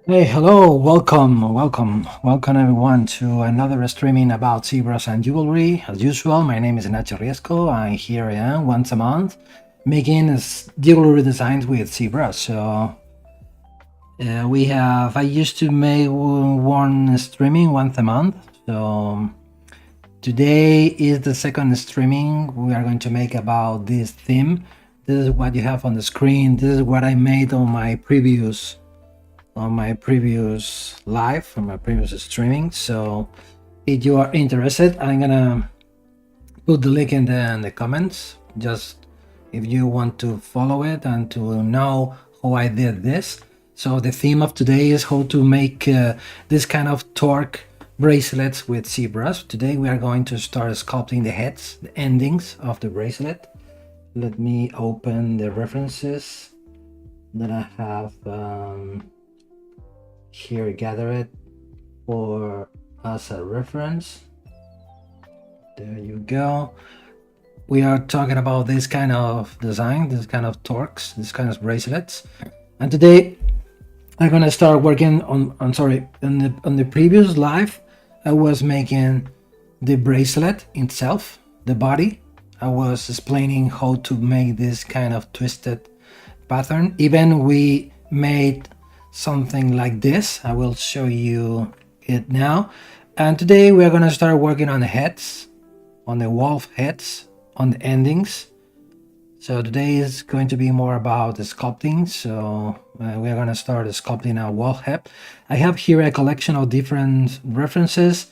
Hey, hello, welcome everyone to another streaming about ZBrush and jewelry. As usual, my name is Nacho Riesco, and here I am once a month making jewelry designs with ZBrush. So I used to make one streaming once a month. So today is the second streaming we are going to make about this theme. This is what you have on the screen. This is what I made on my previous live, on my previous streaming. So if you are interested, I'm gonna put the link in the comments, just if you want to follow it and to know how I did this. So the theme of today is how to make this kind of Torc bracelets with ZBrush. Today we are going to start sculpting the heads, the endings of the bracelet. Let me open the references that I have here gathered for as a reference. There you go. We are talking about this kind of design, this kind of Torcs, this kind of bracelets, and today I'm gonna start working on the previous live I was making the bracelet itself, the body. I was explaining how to make this kind of twisted pattern. Even we made something like this. I will show you it now. And today we are going to start working on the heads, on the wolf heads, on the endings. So today is going to be more about the sculpting. So we are going to start sculpting a wolf head. I have here a collection of different references.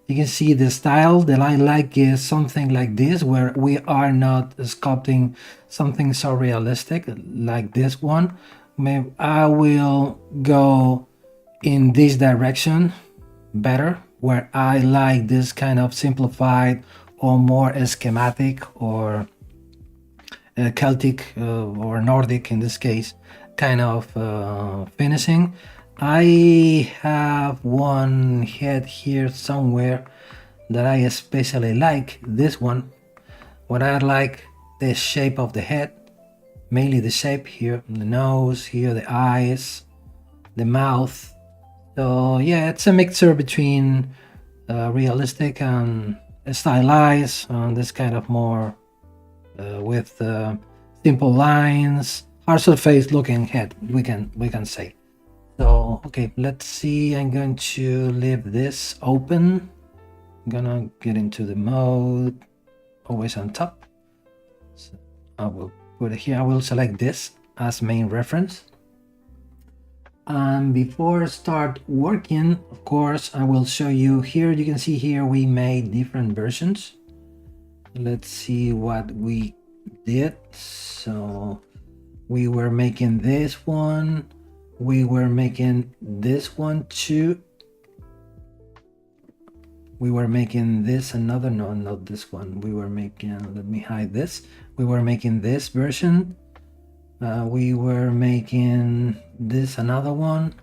You can see the style that I like is something like this, where we are not sculpting something so realistic like this one. Maybe I will go in this direction better, where I like this kind of simplified or more schematic or Celtic or Nordic in this case kind of finishing. I have one head here somewhere that I especially like, this one. What I like, the shape of the head, mainly the shape here, the nose here, the eyes, the mouth. So yeah, it's a mixture between realistic and stylized, this kind of more with simple lines, hard surface looking head, we can say. So okay, let's see. I'm going to leave this open. I'm gonna get into the mode, always on top. So I will put it here. I will select this as main reference. And before I start working, of course, I will show you here. You can see here we made different versions. Let's see what we did. So we were making this one. We were making this one too. We were making this another, no, not this one. We were making, let me hide this. We were making this version. We were making this another one,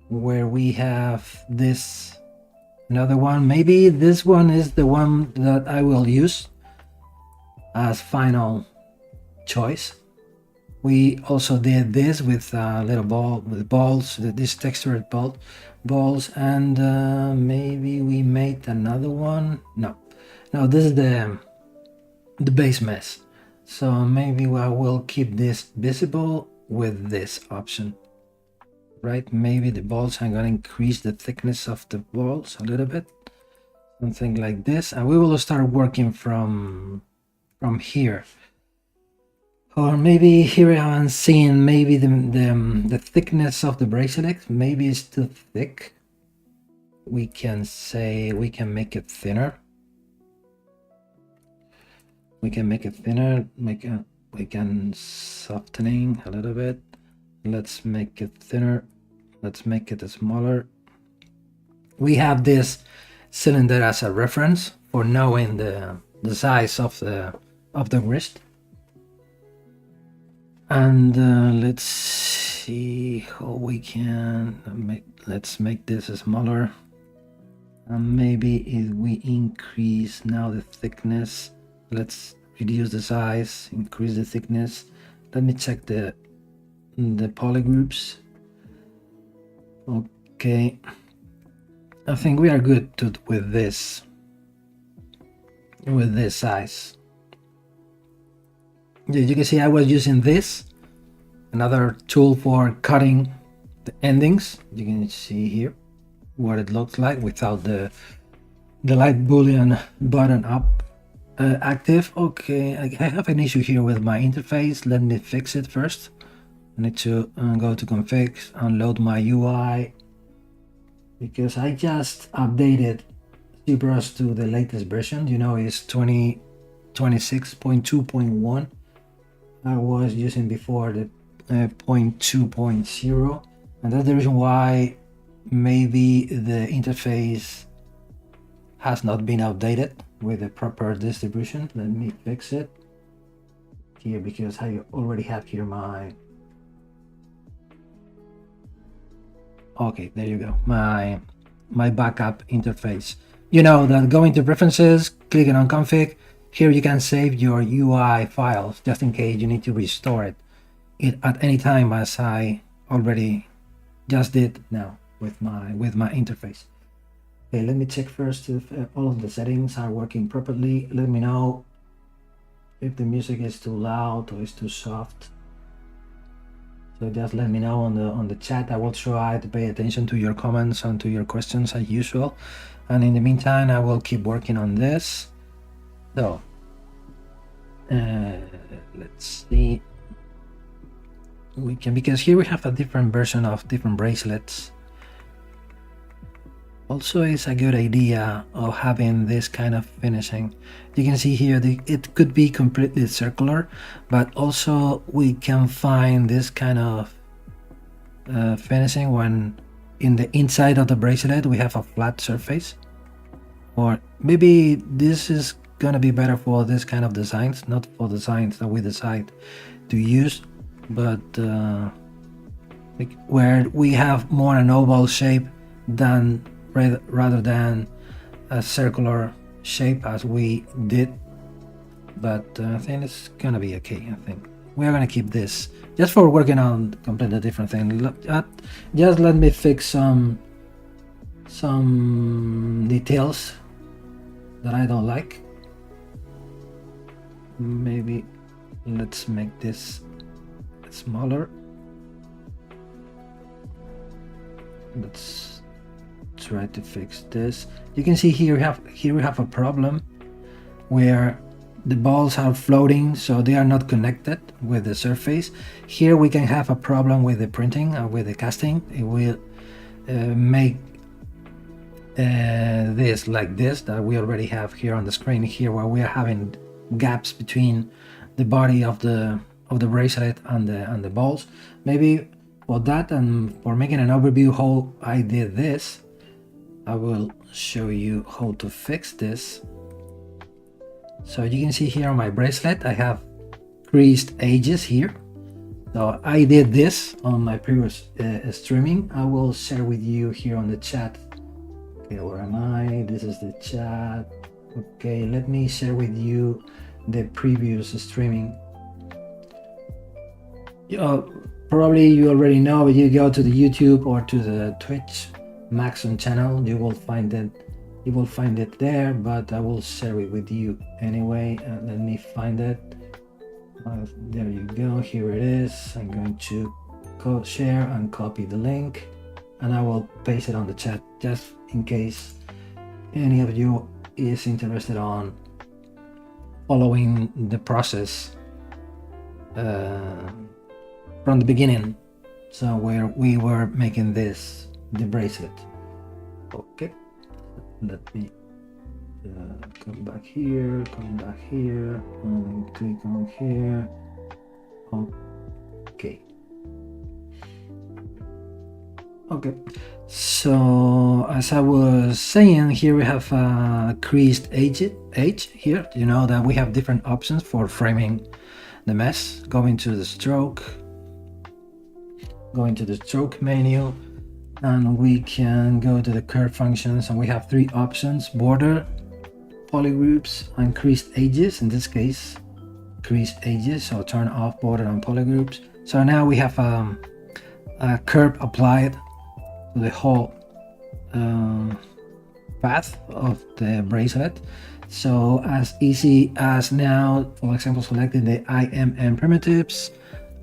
where we have this another one. Maybe this one is the one that I will use as final choice. We also did this with a little ball with balls, this textured balls, and maybe we made another one. No, this is the base mess. So maybe I will keep this visible with this option, right? Maybe the balls, I'm gonna increase the thickness of the balls a little bit, something like this, and we will start working from here. Or maybe here I'm seeing maybe the thickness of the bracelet, maybe it's too thick. We can say we can make it thinner. We can make it thinner, we can softening a little bit. Let's make it thinner. Let's make it smaller. We have this cylinder as a reference for knowing the size of the wrist. And let's see how we can let's make this smaller. And maybe if we increase now the thickness, let's reduce the size, increase the thickness. Let me check the polygroups. Okay, I think we are good with this size. Yeah, you can see I was using this, another tool for cutting the endings. You can see here what it looks like without the light boolean button up active. Okay, I have an issue here with my interface. Let me fix it first. I need to go to config, unload my UI, because I just updated ZBrush to the latest version. You know, it's 2026.2.1. I was using before the 0.2.0, and that's the reason why maybe the interface has not been updated with the proper distribution. Let me fix it here because I already have here my... Okay, there you go, my backup interface. You know that going to preferences, clicking on config, here you can save your UI files just in case you need to restore it at any time, as I already just did now with my interface. Okay, let me check first if all of the settings are working properly. Let me know if the music is too loud or is too soft. So just let me know on the chat. I will try to pay attention to your comments and to your questions as usual. And in the meantime, I will keep working on this. So let's see. We can, because here we have a different version of different bracelets. Also, it's a good idea of having this kind of finishing. You can see here it could be completely circular, but also we can find this kind of finishing when in the inside of the bracelet we have a flat surface. Or maybe this is gonna be better for this kind of designs, not for designs that we decide to use, but where we have more an oval shape than rather than a circular shape as we did. But I think it's gonna be okay. I think we are gonna keep this just for working on completely different thing. Just let me fix some details that I don't like. Maybe let's make this smaller. Let's try to fix this. You can see here we have a problem where the balls are floating, so they are not connected with the surface. Here we can have a problem with the printing or with the casting. It will make this like this that we already have here on the screen here, where we are having gaps between the body of the bracelet and the balls. Maybe for that and for making an overview how I did this, I will show you how to fix this. So you can see here on my bracelet I have creased edges here. So I did this on my previous streaming. I will share with you here on the chat. Okay, where am I? This is the chat. Okay, let me share with you the previous streaming. Probably you already know, but you go to the YouTube or to the Twitch Maxon channel, you will find it there, but I will share it with you anyway. Let me find it. There you go, here it is. I'm going to share and copy the link, and I will paste it on the chat just in case any of you is interested on following the process from the beginning, so where we were making the bracelet. Okay, let me come back here, and click on here. Okay, so as I was saying, here we have a creased edge here. You know that we have different options for framing the mesh. Going to the stroke menu, and we can go to the curve functions, and we have three options: border, polygroups, and creased edges. In this case, creased edges, so turn off border and polygroups. So now we have a curve applied the whole path of the bracelet. So as easy as now, for example, selecting the IMM primitives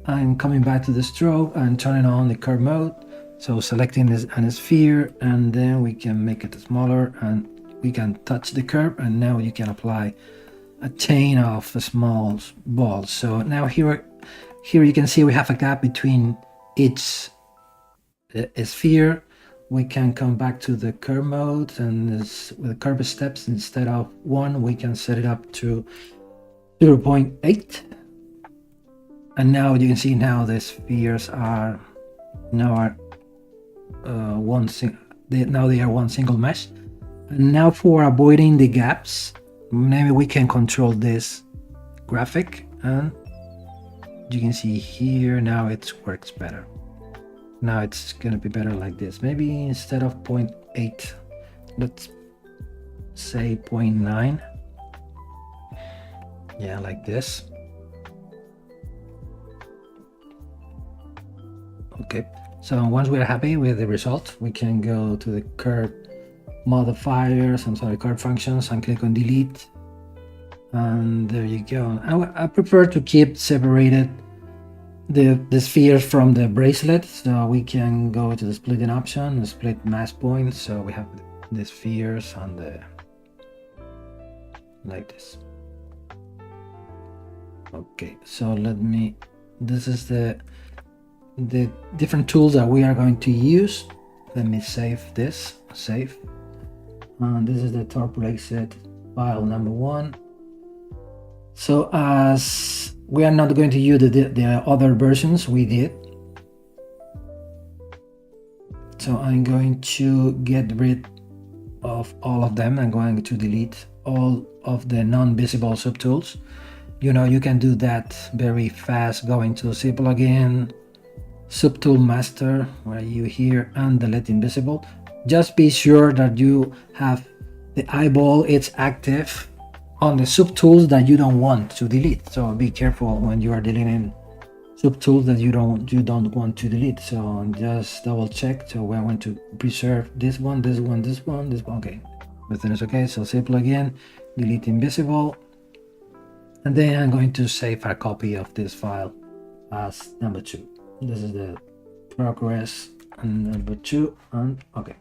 and coming back to the stroke and turning on the curve mode. So selecting this and a sphere, and then we can make it smaller and we can touch the curve, and now you can apply a chain of small balls. So now here you can see we have a gap between each sphere. We can come back to the curve mode, and with curve steps, instead of 1, we can set it up to 0.8. And now you can see now the spheres are now one single mesh. And now for avoiding the gaps, maybe we can control this graphic, and you can see here now it works better. Now it's gonna be better like this. Maybe instead of 0.8, let's say 0.9. Yeah, like this. Okay, so once we're happy with the result, we can go to the curve modifiers, curve functions, and click on delete. And there you go. I prefer to keep separated the spheres from the bracelet, so we can go to the splitting option, split mask points. So we have the spheres on the like this. Okay, so this is the different tools that we are going to use. Let me save this. Save. And this is the Torc bracelet file number 1. So as we are not going to use the other versions we did, so I'm going to get rid of all of them. I'm going to delete all of the non-visible subtools. You know, you can do that very fast, going to C plugin, subtool master, where you here, and delete invisible. Just be sure that you have the eyeball, it's active on the subtools that you don't want to delete. So be careful when you are deleting subtools that you don't want to delete. So just double check. So we want to preserve this one. Okay, everything is okay. So say plugin, delete invisible, and then I'm going to save a copy of this file as number 2. This is the progress and number 2, and okay.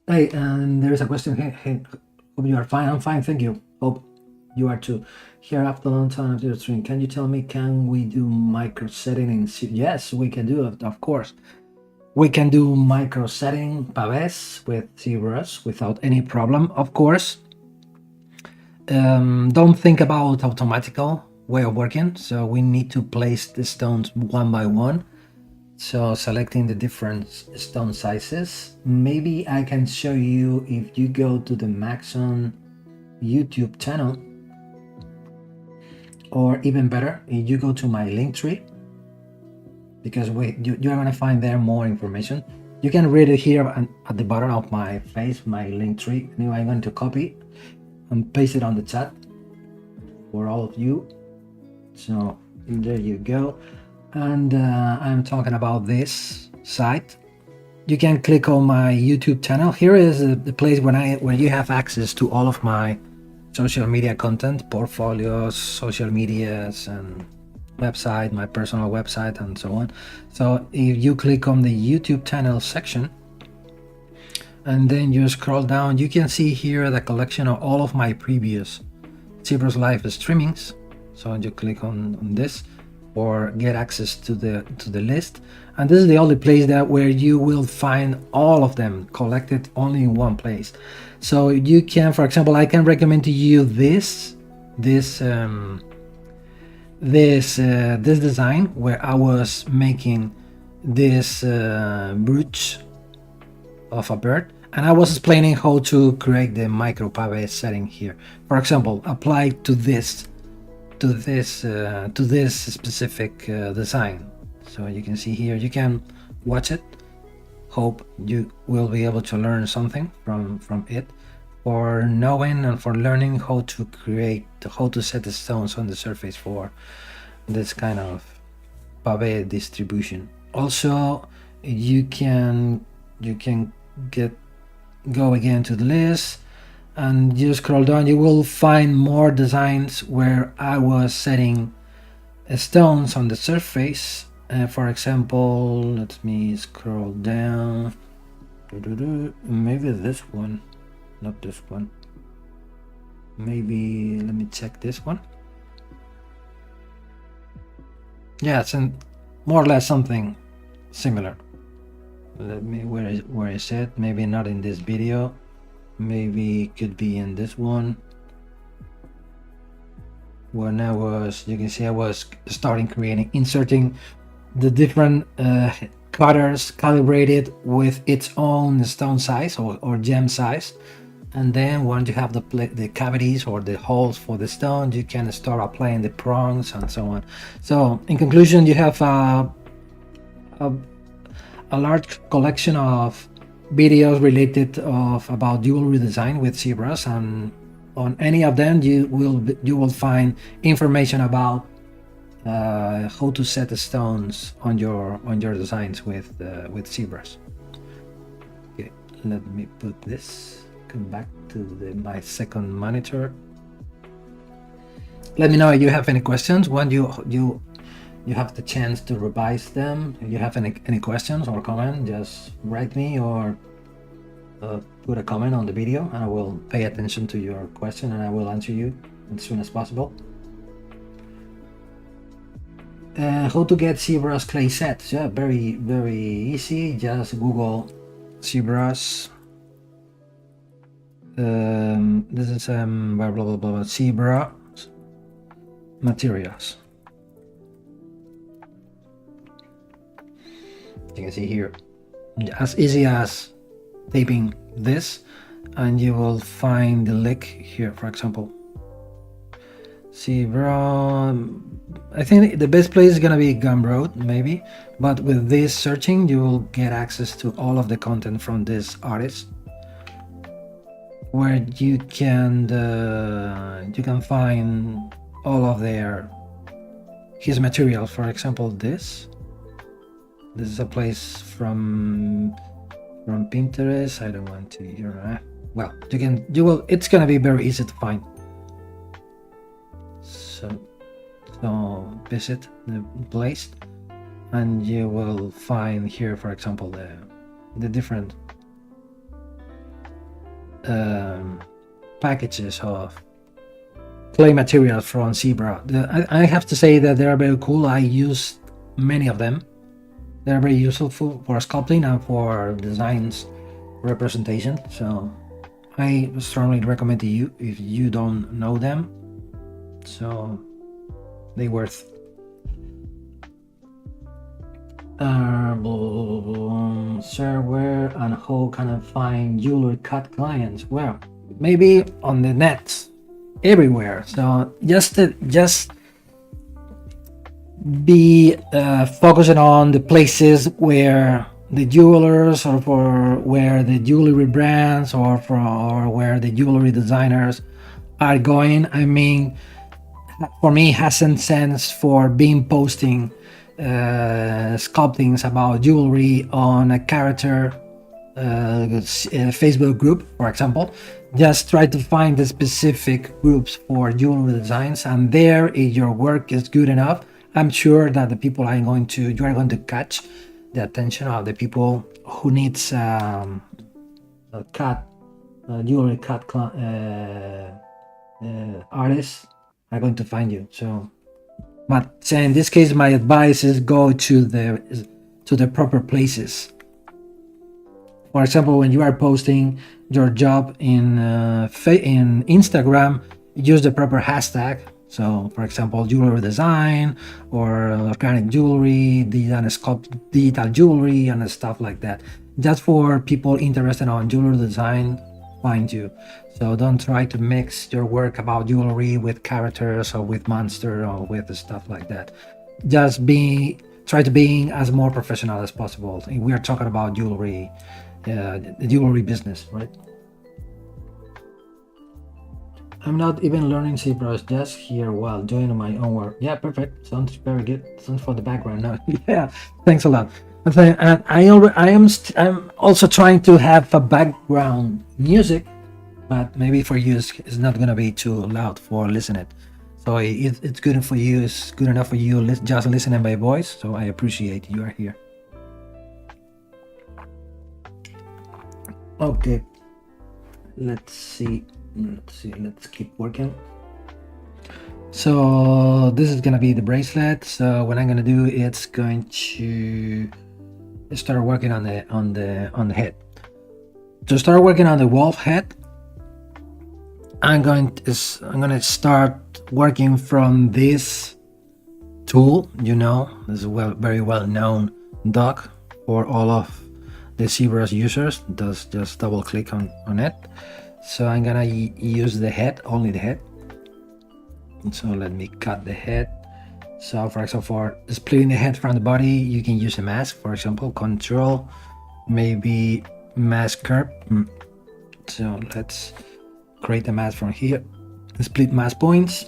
Hey, and there is a question. Hey, hope you are fine. I'm fine, thank you. Hope you are too. Here after a long time of your stream, can you tell me, can we do micro setting in Yes, we can do it, of course. We can do micro setting paves with ZBrush without any problem, of course. Don't think about automatical way of working. So we need to place the stones one by one. So selecting the different stone sizes. Maybe I can show you if you go to the Maxon YouTube channel, or even better, if you go to my LinkTree, because you are going to find there more information. You can read it here at the bottom of my face, my LinkTree. Anyway, I'm going to copy and paste it on the chat for all of you. So there you go. And I'm talking about this site. You can click on my YouTube channel. Here is the place where you have access to all of my social media content, portfolios, social medias, and website, my personal website, and so on. So if you click on the YouTube channel section and then you scroll down, you can see here the collection of all of my previous ZBrush live streamings. So you click on this or get access to the list, and this is the only place where you will find all of them collected only in one place. So you can, for example, I can recommend to you this design where I was making this brooch of a bird, and I was explaining how to create the micro pave setting here. For example, apply to this specific design. So you can see here, you can watch it. Hope you will be able to learn something from it, for knowing and for learning how to set the stones on the surface for this kind of pave distribution. Also, you can go again to the list, and you scroll down, you will find more designs where I was setting stones on the surface. For example, let me scroll down. Maybe this one, not this one. Maybe let me check this one. Yeah, it's more or less something similar. Let me, where is it? Maybe not in this video. Maybe it could be in this one. When I was, you can see I was starting inserting the different cutters calibrated with its own stone size or gem size. And then once you have the cavities or the holes for the stone, you can start applying the prongs and so on. So in conclusion, you have a large collection of videos related about jewelry design with ZBrush, and on any of them you will find information about how to set the stones on your designs with ZBrush. Okay, let me put this. Come back to my second monitor. Let me know if you have any questions when you have the chance to revise them. If you have any questions or comment, just write me or put a comment on the video, and I will pay attention to your question and I will answer you as soon as possible. How to get ZBrush clay sets? Yeah, very easy. Just Google ZBrush. This is blah blah blah blah ZBrush materials. You can see here, as easy as taping this, and you will find the link here. For example, ZBrush. I think the best place is gonna be Gumroad, maybe, but with this searching, you will get access to all of the content from this artist, where you can find all of his materials. For example, this is a place from Pinterest. I don't want to. Well, it's gonna be very easy to find. So visit the place, and you will find here, for example, the different packages of clay materials from ZBrush. I have to say that they are very cool. I use many of them. They're very useful for sculpting and for designs representation. So I strongly recommend to you if you don't know them. So they worth. Where and how can I find jewelry cut clients? Well, maybe on the net, everywhere. So just be focusing on the places where the jewelers, or for where the jewelry brands, or where the jewelry designers are going. I mean, for me, it hasn't sense for being posting sculptings about jewelry on a character Facebook group, for example. Just try to find the specific groups for jewelry designs, and there, if your work is good enough, I'm sure that the people you are going to catch the attention of the people who needs jewelry cut artists are going to find you. So, but in this case, my advice is go to the proper places. For example, when you are posting your job in Instagram, use the proper hashtag. So, for example, jewelry design, or organic jewelry, digital jewelry, and stuff like that. Just for people interested in jewelry design, find you. So don't try to mix your work about jewelry with characters or with monster or with stuff like that. Just try to be as more professional as possible. We are talking about jewelry, the jewelry business, right? I'm not even learning ZBrush, just here while doing my own work. Yeah, perfect. Sounds very good. Sounds for the background now. Yeah, thanks a lot. And I'm also trying to have a background music, but maybe for you it's not gonna be too loud for listening. So it's good for you. It's good enough for you. Just listening by voice. So I appreciate you are here. Okay. Let's see. Let's keep working. So this is gonna be the bracelet. So what I'm gonna do, it's going to start working on the head. To start working on the wolf head, I'm gonna start working from this tool. You know, this is very well known dock for all of the ZBrush users. Just double click on it. So I'm gonna use the head, only the head. So let me cut the head. So for example, for splitting the head from the body, you can use a mask, for example, control, maybe mask curve. So let's create a mask from here, split mask points,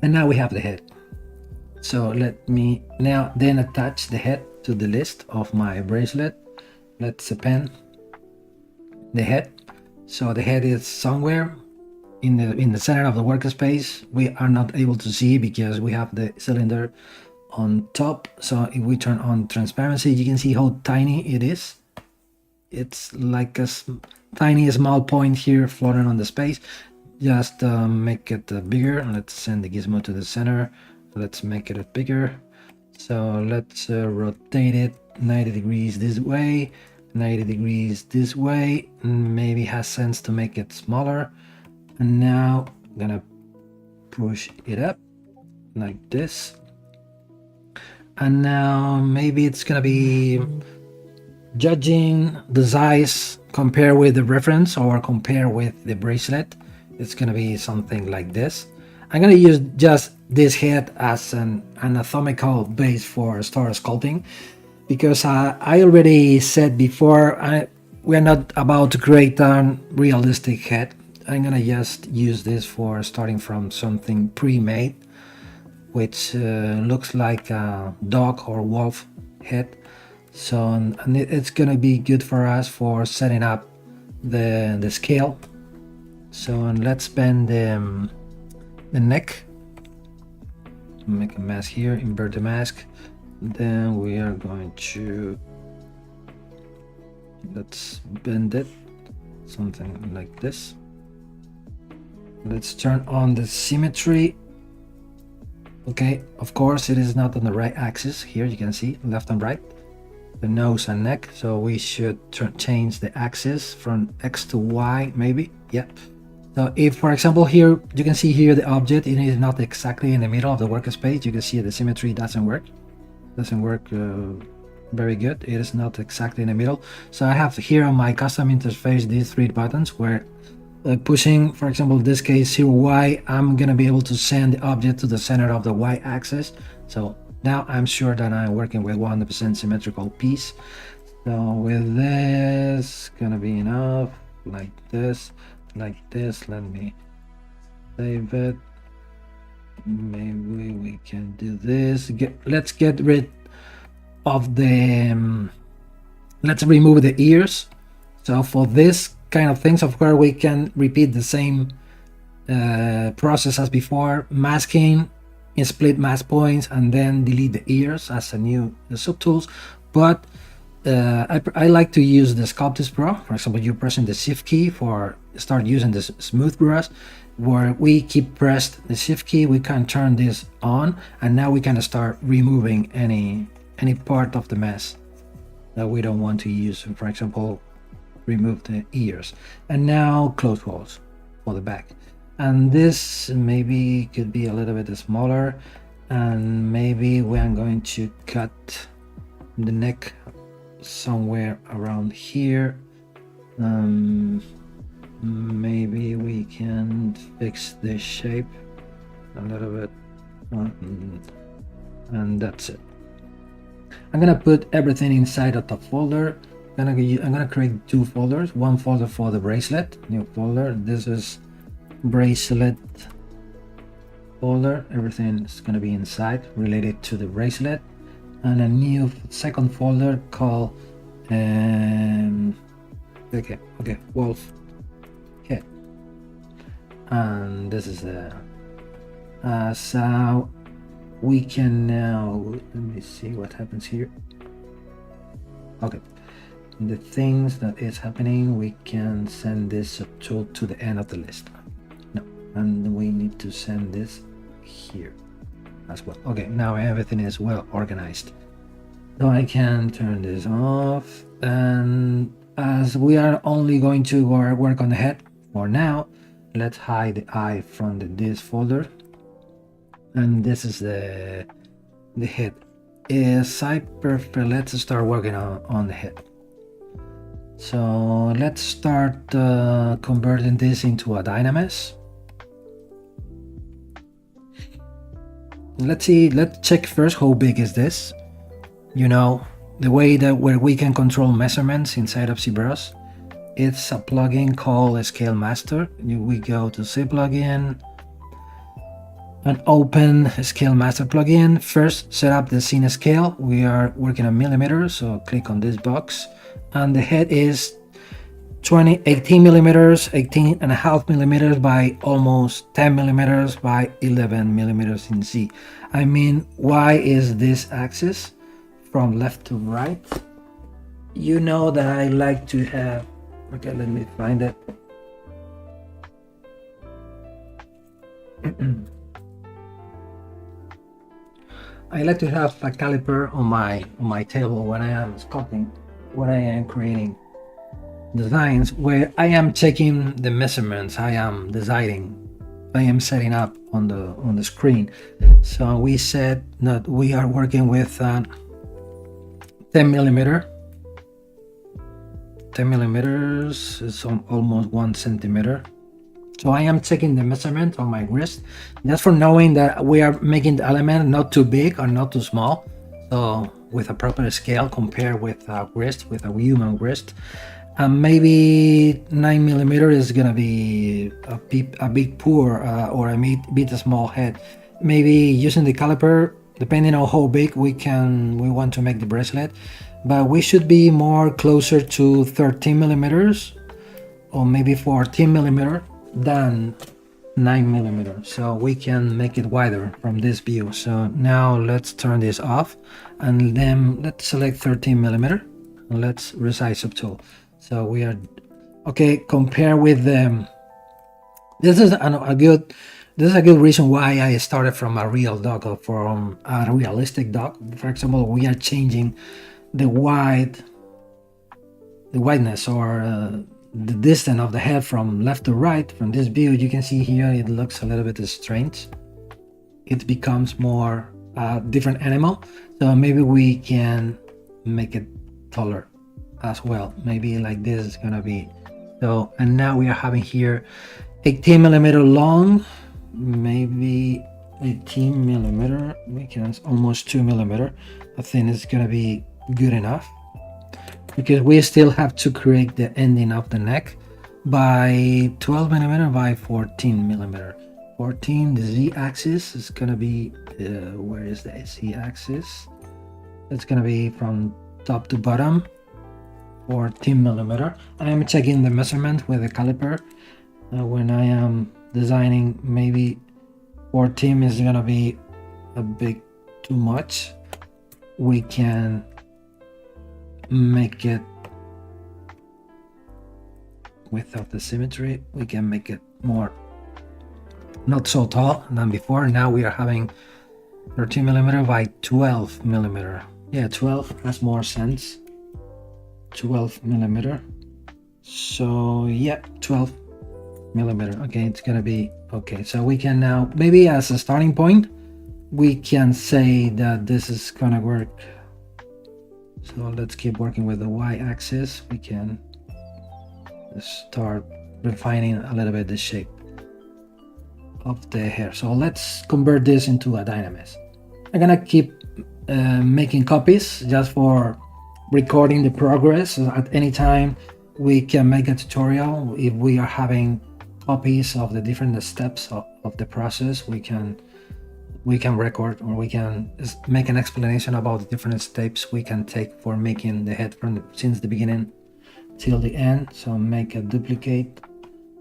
and now we have the head. So let me now then attach the head to the list of my bracelet. Let's append the head. So the head is somewhere in the center of the workspace. We are not able to see because we have the cylinder on top. So if we turn on transparency, you can see how tiny it is. It's like a tiny small point here floating on the space. Just make it bigger. Let's send the gizmo to the center. Let's make it bigger. So let's rotate it 90 degrees this way, 90 degrees this way. Maybe has sense to make it smaller. And now I'm gonna push it up like this. And now maybe it's gonna be judging the size, compare with the reference or compare with the bracelet. It's gonna be something like this. I'm gonna use just this head as an anatomical base for start sculpting, because I already said before, we're not about to create a realistic head. I'm gonna just use this for starting from something pre-made, which looks like a dog or wolf head. So and it's gonna be good for us for setting up the scale. So and let's bend the neck. Make a mask here, invert the mask. Then we are going to let's bend it something like this. Let's turn on the symmetry. Okay, of course it is not on the right axis. Here you can see left and right, the nose and neck. So we should change the axis from X to Y maybe. Yeah. So if for example here you can see here the object, it is not exactly in the middle of the workspace. You can see the symmetry doesn't work. Very good. It is not exactly in the middle. So I have here on my custom interface these three buttons where pushing, for example, in this case 0Y, I'm gonna be able to send the object to the center of the Y axis. So now I'm sure that I'm working with 100% symmetrical piece. So with this, gonna be enough, like this, like this. Let me save it. Maybe we can do this. Let's get rid of the let's remove the ears. So for this kind of things, of course we can repeat the same process as before, masking in split mask points and then delete the ears as a new subtools. But I like to use the Sculpting Pro. For example, you pressing the shift key for start using this smooth brush, where we keep pressed the shift key, we can turn this on, and now we can start removing any part of the mess that we don't want to use. For example, remove the ears, and now close holes for the back. And this maybe could be a little bit smaller, and maybe we are going to cut the neck somewhere around here. Maybe we can fix this shape a little bit, and that's it. I'm gonna put everything inside of the folder. I'm gonna create two folders. One folder for the bracelet, new folder. This is bracelet folder. Everything is going to be inside related to the bracelet, and a new second folder called wolf head. And this is the so we can now, let me see what happens here. Okay, the things that is happening, we can send this subtool to the end of the list. No, and we need to send this here as well. Okay, now everything is well organized, so I can turn this off. And as we are only going to work on the head for now, let's hide the eye from this folder. And this is the head. Let's start working on the head. So let's start converting this into a dynamis. Let's check first how big is this. You know, the way that where we can control measurements inside of ZBrush, it's a plugin called Scale Master. We go to Z plugin and open Scale Master plugin. First, set up the scene scale. We are working on millimeters, so click on this box, and the head is 18 millimeters, 18.5 millimeters by almost 10 millimeters by 11 millimeters in Z. I mean, why is this axis from left to right? You know that I like to have, okay, let me find it. I like to have a caliper on my table when I am sculpting, when I am creating designs, where I am checking the measurements, I am deciding, I am setting up on the screen. So we said that we are working with 10 millimeter. 10 millimeters is almost 1 centimeter. So I am checking the measurement on my wrist, just for knowing that we are making the element not too big or not too small. So with a proper scale, compare with a wrist, with a human wrist. And maybe 9 millimeter is gonna be a big pour or a bit small head. Maybe using the caliper, depending on how big we want to make the bracelet, but we should be more closer to 13 millimeters or maybe 14 millimeter than 9 millimeter, so we can make it wider from this view. So now let's turn this off, and then let's select 13 millimeter and let's resize subtool. So we are okay. Compare with them. This is a good reason why I started from a real dog or from a realistic dog. For example, we are changing the wideness or the distance of the head from left to right. From this view, you can see here it looks a little bit strange. It becomes more different animal, so maybe we can make it taller as well. Maybe like this is gonna be so. And now we are having here 18 millimeter long, maybe 18 millimeter, we can almost 2 millimeter. I think it's gonna be good enough, because we still have to create the ending of the neck by 12 millimeter by 14 millimeter. 14, the Z axis is gonna be where is the Z axis? It's gonna be from top to bottom, 14 millimeter. I am checking the measurement with the caliper when I am designing. Maybe 14 is gonna be a bit too much. We can make it without the symmetry. We can make it more not so tall than before. Now we are having 13 millimeter by 12 millimeter. Yeah, 12 has more sense. 12 millimeter. So yeah, 12 millimeter. Okay, it's gonna be okay. So we can now, maybe as a starting point, we can say that this is gonna work. So let's keep working with the y-axis. We can start refining a little bit the shape of the hair. So let's convert this into a dynamis. I'm gonna keep making copies just for recording the progress. So at any time we can make a tutorial if we are having copies of the different steps of the process, we can record, or we can make an explanation about the different steps we can take for making the head from since the beginning till the end. So make a duplicate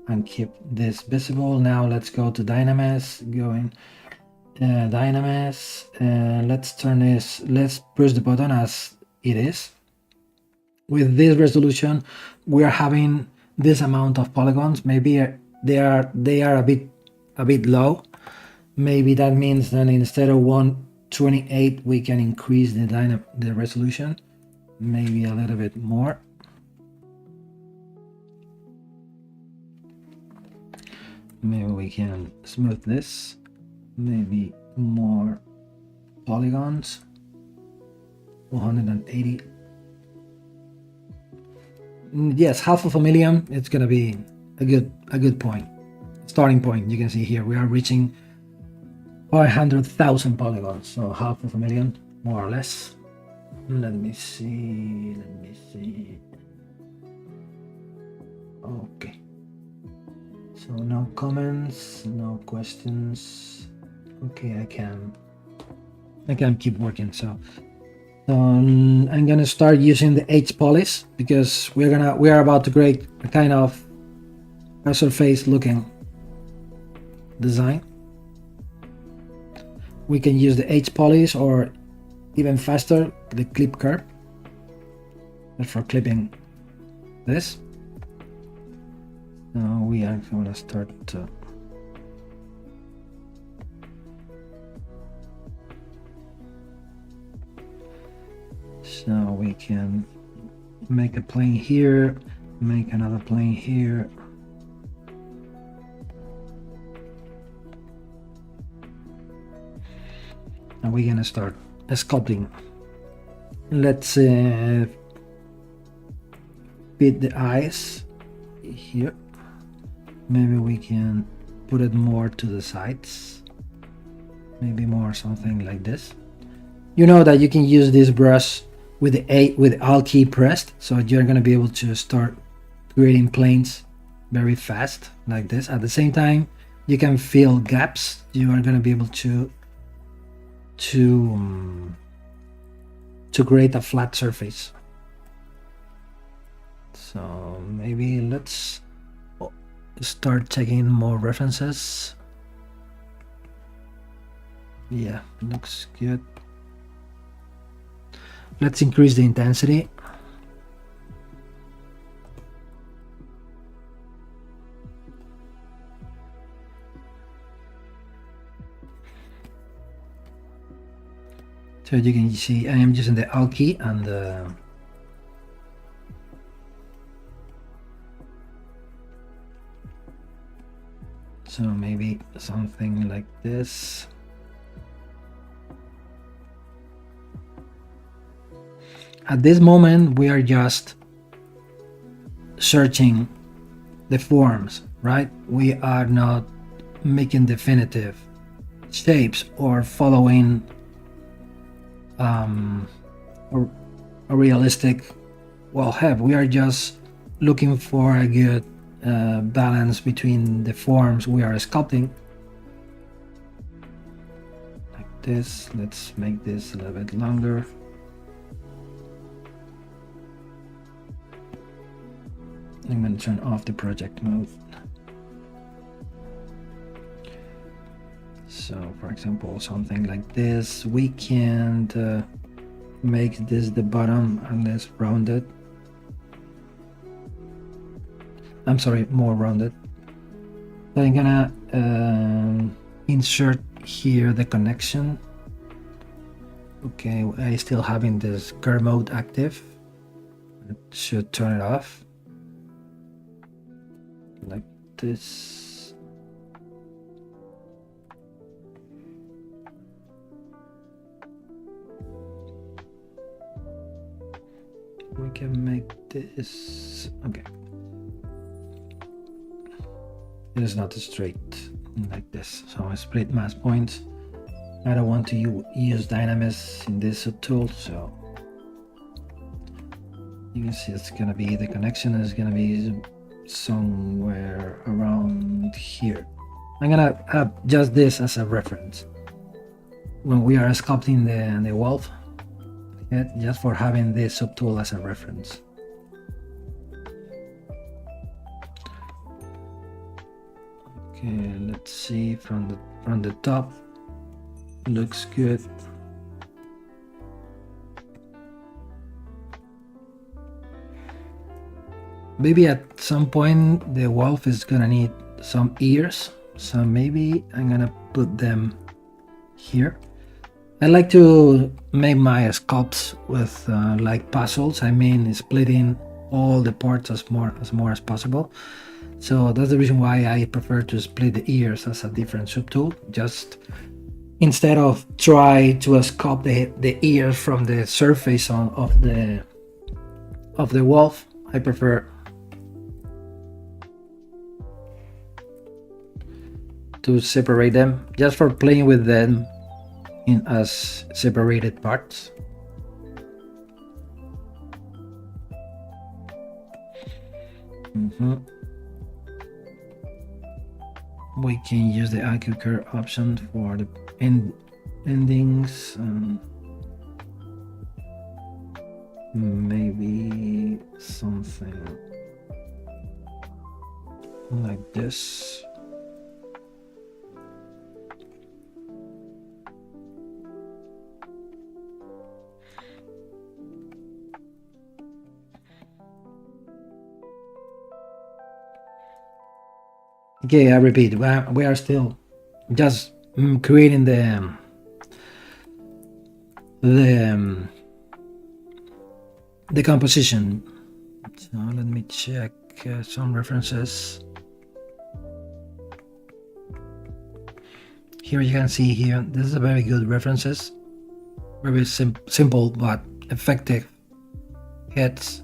and keep this visible. Now let's go to Dynamesh, going Dynamesh, and let's turn this, let's push the button as it is. With this resolution, we are having this amount of polygons. Maybe they are a bit low. Maybe that means that instead of 128, we can increase the resolution, maybe a little bit more. Maybe we can smooth this, maybe more polygons, 180. Yes, 500,000. It's gonna be a good point, starting point. You can see here we are reaching 500,000 polygons, so 500,000 more or less. Let me see. Okay, so no comments, no questions. Okay, I can keep working. So I'm gonna start using the H polish, because we are about to create a kind of a surface looking design. We can use the H polish, or even faster, the clip curve, for clipping this. Now we are gonna start to so we can make a plane here, make another plane here. And we're gonna start sculpting. Let's fit the eyes here. Maybe we can put it more to the sides, maybe more something like this. You know that you can use this brush with the Alt key pressed, so you're going to be able to start creating planes very fast like this. At the same time, you can fill gaps. You are going to be able to create a flat surface. So maybe let's start taking more references. Yeah, looks good. Let's increase the intensity. So you can see I am using the Alt key and the so maybe something like this. At this moment, we are just searching the forms, right? We are not making definitive shapes or following a realistic head. We are just looking for a good balance between the forms we are sculpting. Like this. Let's make this a little bit longer. I'm going to turn off the project mode. So for example, something like this, we can't make this the bottom unless rounded. I'm sorry, more rounded. So I'm gonna insert here the connection. Okay, I still having this curve mode active. It should turn it off. Like this. We can make this okay. It is not straight like this, so I split mask points. I don't want to use Dynamesh in this tool, so you can see it's gonna be the connection is gonna be somewhere around here. I'm gonna have just this as a reference when we are sculpting the wolf, just for having this subtool as a reference. Okay, let's see from the top. Looks good. Maybe at some point the wolf is gonna need some ears, so maybe I'm gonna put them here. I like to make my sculpts with like puzzles. I mean, splitting all the parts as more as possible. So that's the reason why I prefer to split the ears as a different subtool. Just instead of try to sculpt the ears from the surface of the wolf, I prefer to separate them, just for playing with them in as separated parts. We can use the IQ curve option for the endings. Maybe something like this. Okay, I repeat, we are still just creating the composition. So let me check some references. Here you can see here, this is a very good references. Very simple but effective heads.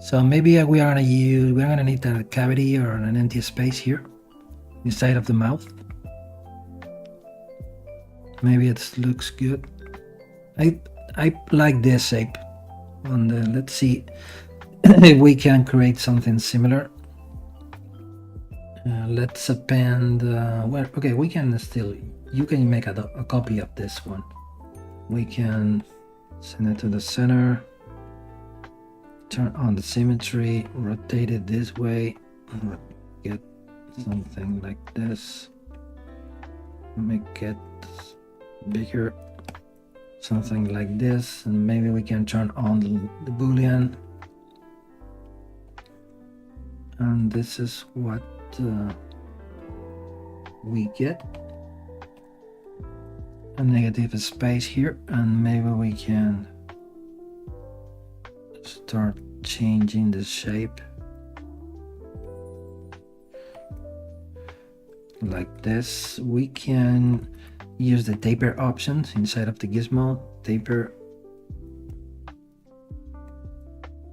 So maybe we're gonna need a cavity or an empty space here inside of the mouth. Maybe it looks good. I like this shape. Let's see if we can create something similar. Let's append. Okay, we can still. You can make a copy of this one. We can send it to the center. Turn on the symmetry, rotate it this way, get something like this, make it bigger, something like this, and maybe we can turn on the boolean, and this is what we get, a negative space here, and maybe we can start changing the shape like this. We can use the taper options inside of the gizmo. Taper,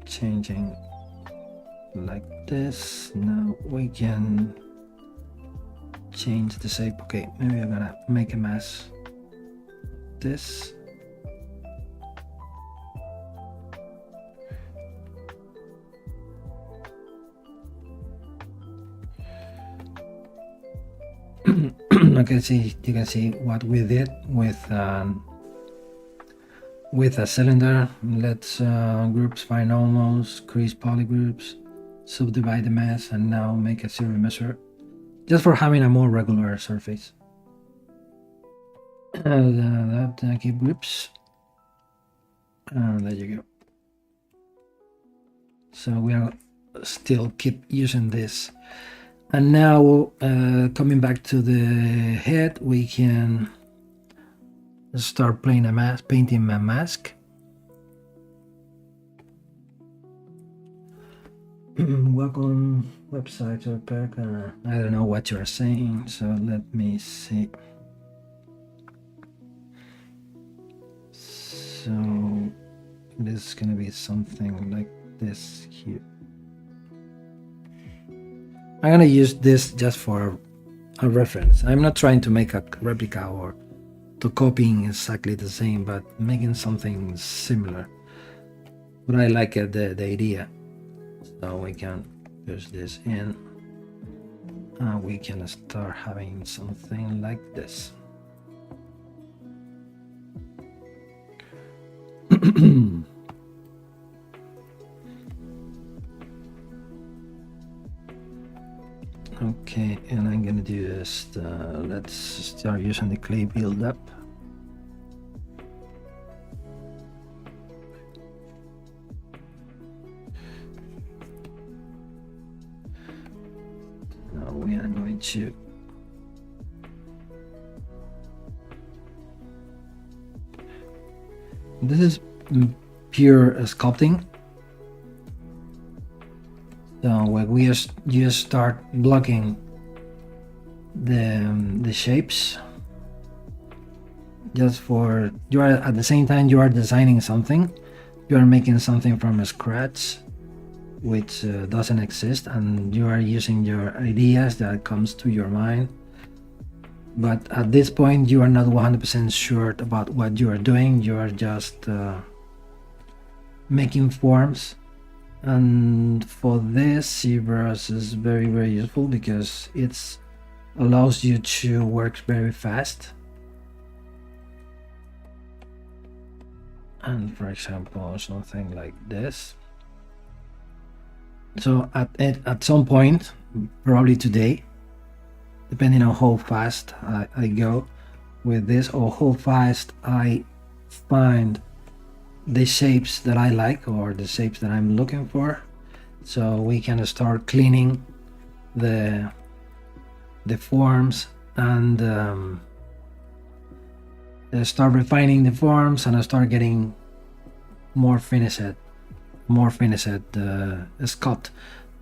changing like this. Now we can change the shape. Okay, maybe I'm gonna make a mess. This. Okay, you can see what we did with a cylinder. Let's groups find almost, crease polygroups, subdivide the mass, and now make a zero measure, just for having a more regular surface. Keep groups, and there you go. So we are still keep using this. And now, coming back to the head, we can start painting a mask. Welcome website or pack. I don't know what you're saying, so let me see. So this is gonna be something like this here. I'm gonna use this just for a reference. I'm not trying to make a replica or to copying exactly the same, but making something similar. But I like the idea. So we can push this in, and we can start having something like this. Okay, and I'm gonna do this. Let's start using the clay buildup. Now we are going to this is pure sculpting. So when we just start blocking the shapes, just for you are at the same time you are designing something, you are making something from scratch, which doesn't exist, and you are using your ideas that comes to your mind. But at this point, you are not 100% sure about what you are doing. You are just making forms. And for this, ZBrush is very, very useful because it allows you to work very fast. And for example, something like this. So at some point, probably today, depending on how fast I go with this or how fast I find the shapes that I like or the shapes that I'm looking for, so we can start cleaning the forms and start refining the forms and start getting more finished sculpt.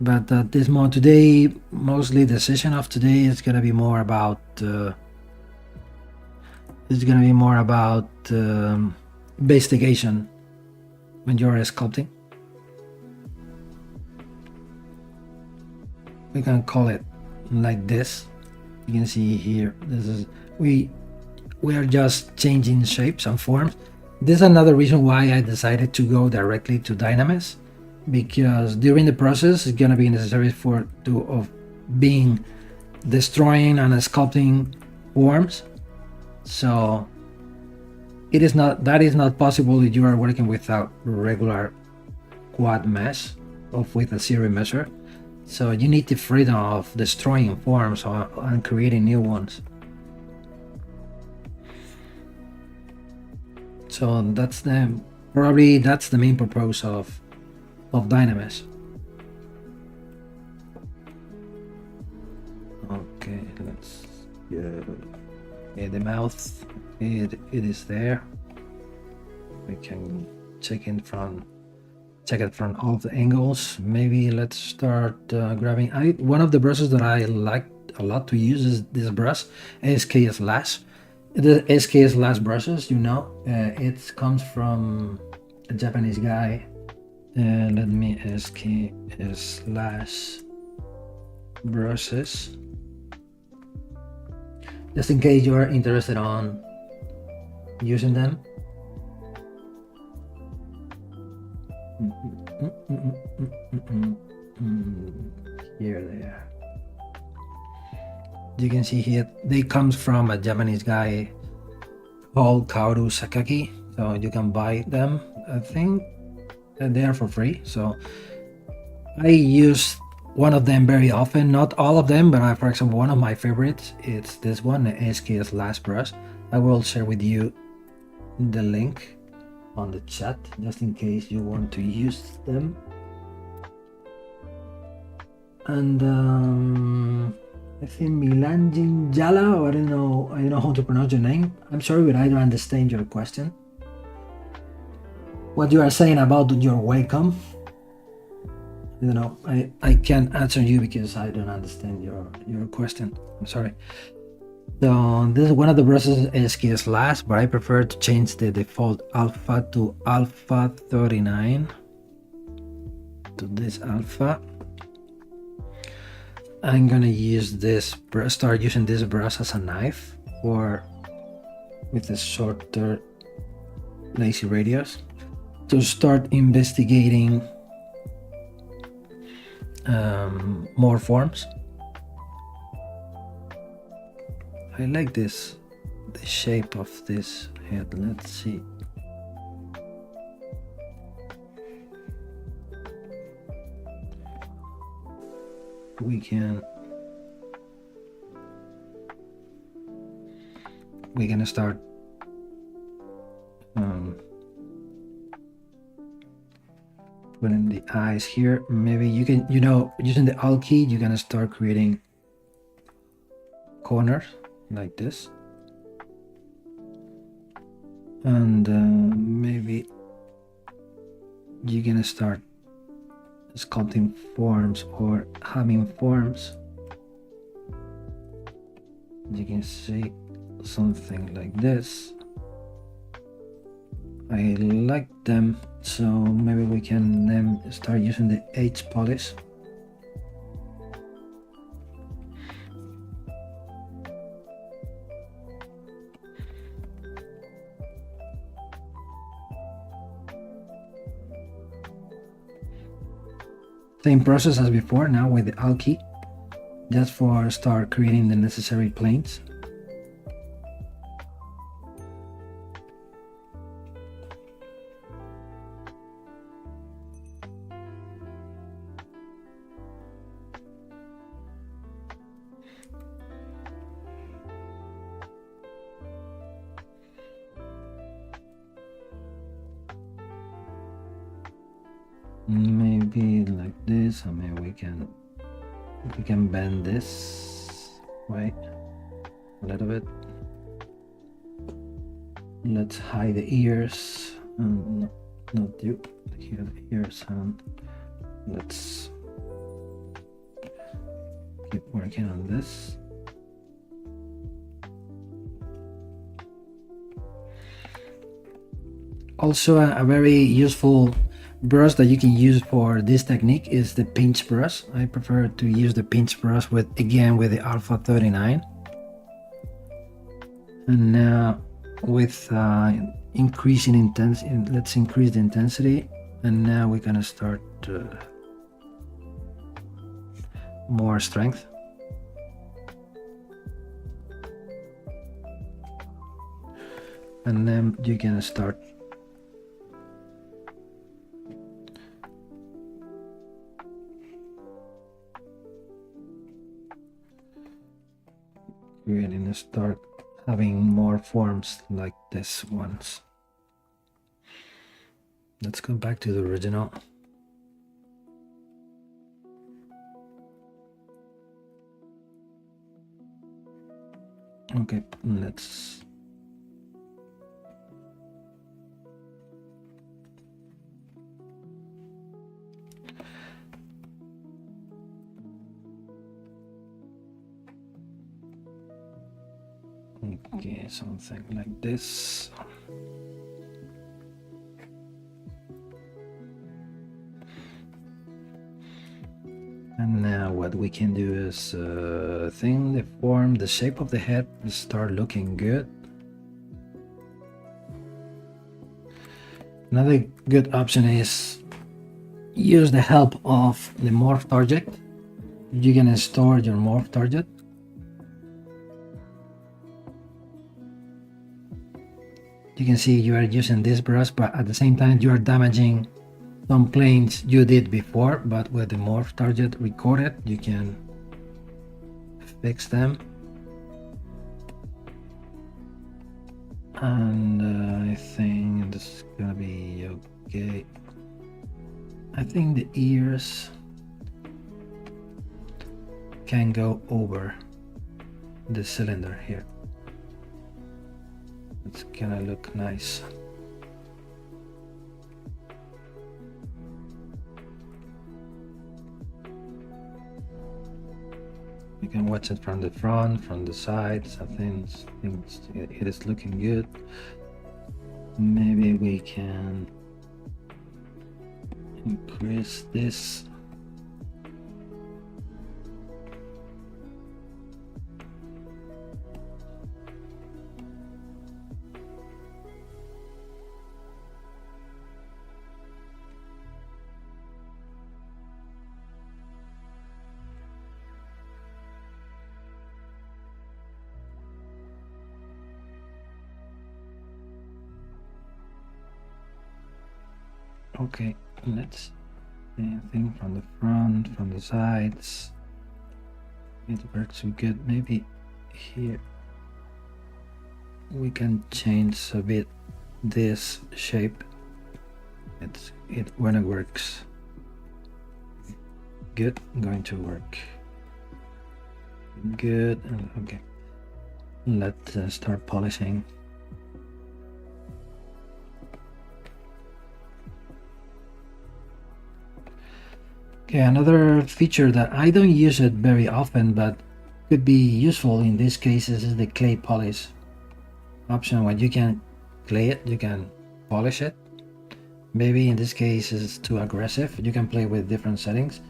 But at this moment today, mostly the session of today is gonna be more about investigation when you're sculpting. We can call it like this. You can see here, this is we are just changing shapes and forms. This is another reason why I decided to go directly to Dynamis, because during the process it's gonna be necessary of being destroying and sculpting forms. So that is not possible if you are working with a regular quad mesh or with a series measure. So you need the freedom of destroying forms and creating new ones. So that's the main purpose of Dynamis. Okay, let's go. Okay, the mouth, it is there. We can check it from all the angles. Maybe let's start grabbing. One of the brushes that I like a lot to use is this brush, SK Slash. The SK Slash brushes, it comes from a Japanese guy. Let me SK Slash brushes, just in case you are interested on using them. Here they are. You can see here they comes from a Japanese guy called Kaoru Sakaki, so you can buy them. I think they are for free. So I use one of them very often, not all of them, but for example, one of my favorites, it's this one, the SK Slash brush. I will share with you the link on the chat, just in case you want to use them. And I think Milanjin Jala, or I don't know how to pronounce your name. I'm sorry, but I don't understand your question. What you are saying about your wacom, I can't answer you because I don't understand your question. I'm sorry. So this is one of the brushes, SK Slash, but I prefer to change the default alpha to alpha 39 to this alpha. I'm gonna use this brush, start using this brush as a knife with a shorter lacy radius to start investigating more forms. I like the shape of this head. Let's see. We're gonna start putting the eyes here. Maybe you can, using the Alt key, you're gonna start creating corners like this, and maybe you're gonna start sculpting forms or having forms. You can see something like this. I like them, so maybe we can then start using the H polish. Same process as before, now with the Alt key, just for start creating the necessary planes. Maybe like this, or maybe we can bend this way a little bit. Let's hide the ears, and not you, here the ears, and let's keep working on this. Also, a very useful brush that you can use for this technique is the pinch brush. I prefer to use the pinch brush with the Alpha 39. And now with increasing intensity, let's increase the intensity, and now we're gonna start more strength. And then you're gonna start creating, start having more forms like this ones. Let's go back to the original. Okay, let's okay, something like this. And now what we can do is thin the form, the shape of the head start looking good. Another good option is use the help of the morph target. You're gonna store your morph target. You can see you are using this brush, but at the same time you are damaging some planes you did before, but with the morph target recorded, you can fix them. And I think this is gonna be okay. I think the ears can go over the cylinder here. It's gonna look nice. You can watch it from the front, from the sides. I think it is looking good. Maybe we can increase this. Okay, let's same thing from the front, from the sides. It works good. Maybe here we can change a bit this shape. It when it works good, going to work good. Okay, let's start polishing. Okay, another feature that I don't use it very often but could be useful in these cases is the clay polish option. When you can clay it, you can polish it. Maybe in this case it's too aggressive. You can play with different settings.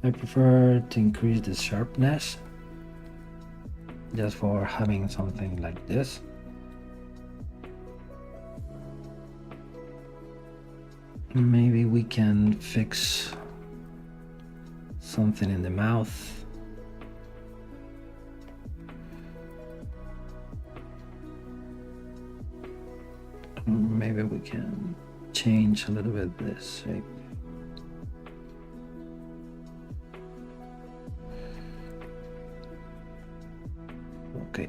I prefer to increase the sharpness just for having something like this. Maybe we can fix something in the mouth. Maybe we can change a little bit this shape. Okay.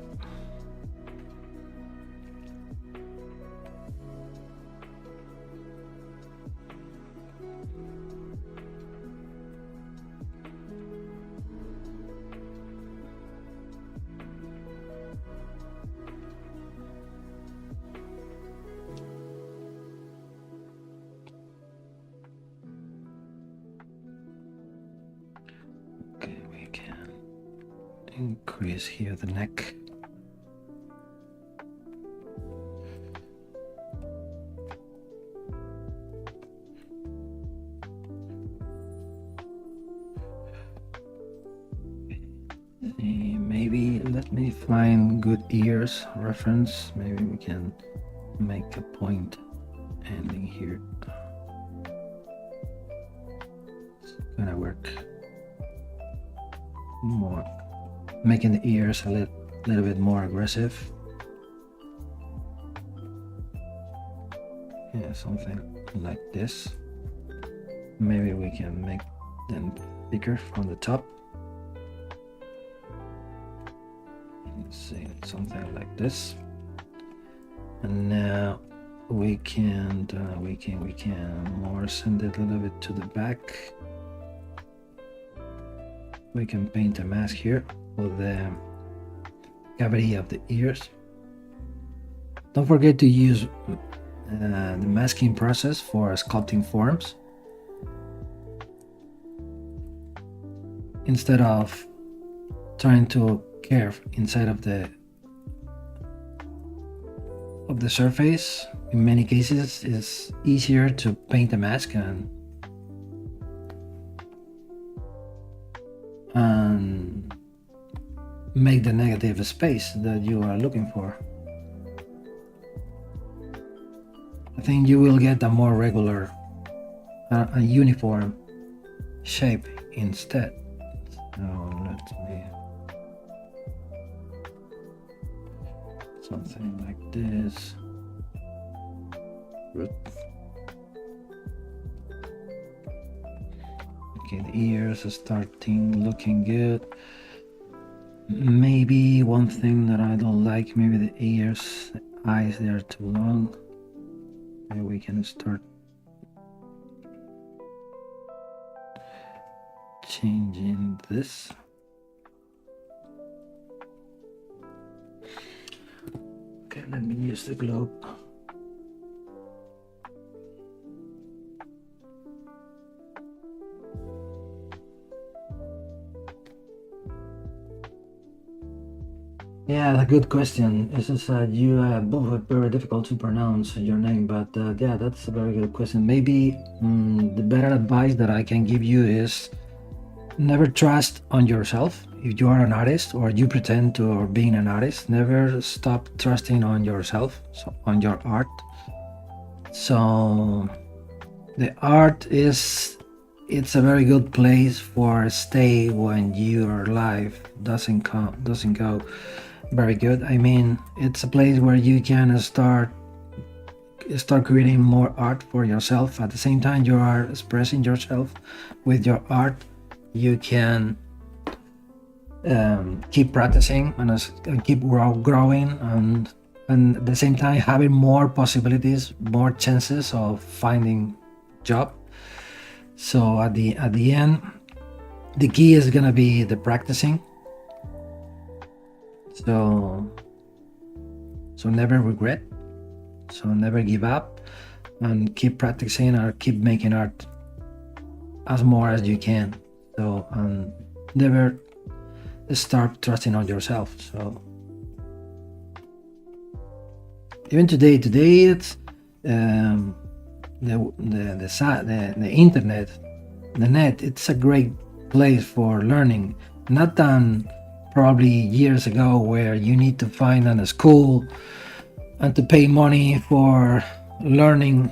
Okay, we can increase here the neck. Maybe let me find good ears reference. Maybe we can make a point ending here. It's gonna work more, making the ears a little bit more aggressive. Yeah, something like this. Maybe we can make them bigger from the top. Let's see, something like this. And now we can more send it a little bit to the back. We can paint a mask here for the cavity of the ears. Don't forget to use the masking process for sculpting forms instead of trying to carve inside of the surface. In many cases it's easier to paint a mask and make the negative space that you are looking for. I think you will get a more regular, a uniform shape instead. So let me something like this. Okay, the ears are starting looking good. Maybe one thing that I don't like, maybe the ears, the eyes, they are too long. Maybe we can start changing this. Okay, let me use the globe. Yeah, a good question. This is you both very difficult to pronounce your name, but yeah, that's a very good question. Maybe the better advice that I can give you is never trust on yourself. If you are an artist or you pretend to or being an artist, never stop trusting on yourself, so on your art. So the art it's a very good place for stay when your life doesn't go very good. I mean, it's a place where you can start start creating more art for yourself. At the same time you are expressing yourself with your art, you can keep practicing and keep growing, and at the same time having more possibilities, more chances of finding job. So at the end, the key is gonna be the practicing. So never regret. So never give up, and keep practicing or keep making art as more as you can. So never start trusting on yourself. So even today it's the internet, the net. It's a great place for learning. Not than probably years ago, where you need to find a school and to pay money for learning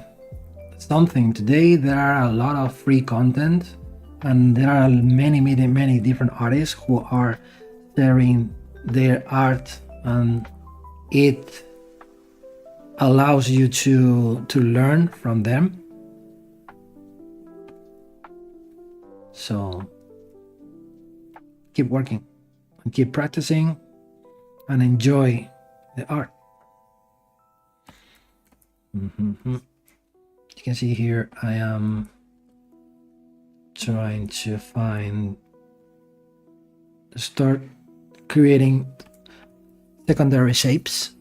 something. Today there are a lot of free content, and there are many different artists who are sharing their art, and it allows you to learn from them. So keep working and keep practicing and enjoy the art. You can see here I am trying to start creating secondary shapes.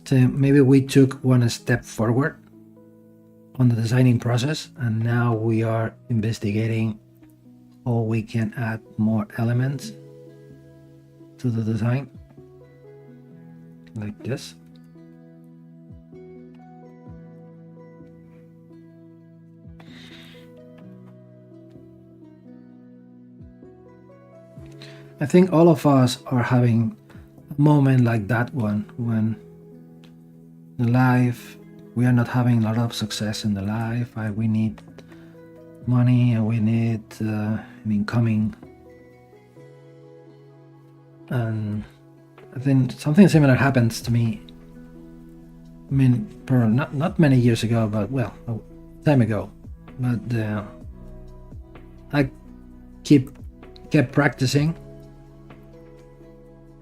So maybe we took one step forward on the designing process, and now we are investigating how we can add more elements to the design, like this. I think all of us are having a moment like that one, when in life we are not having a lot of success in the life. We need money, and we need incoming. And I think something similar happens to me. I mean, not many years ago, but well, a time ago. But I kept practicing,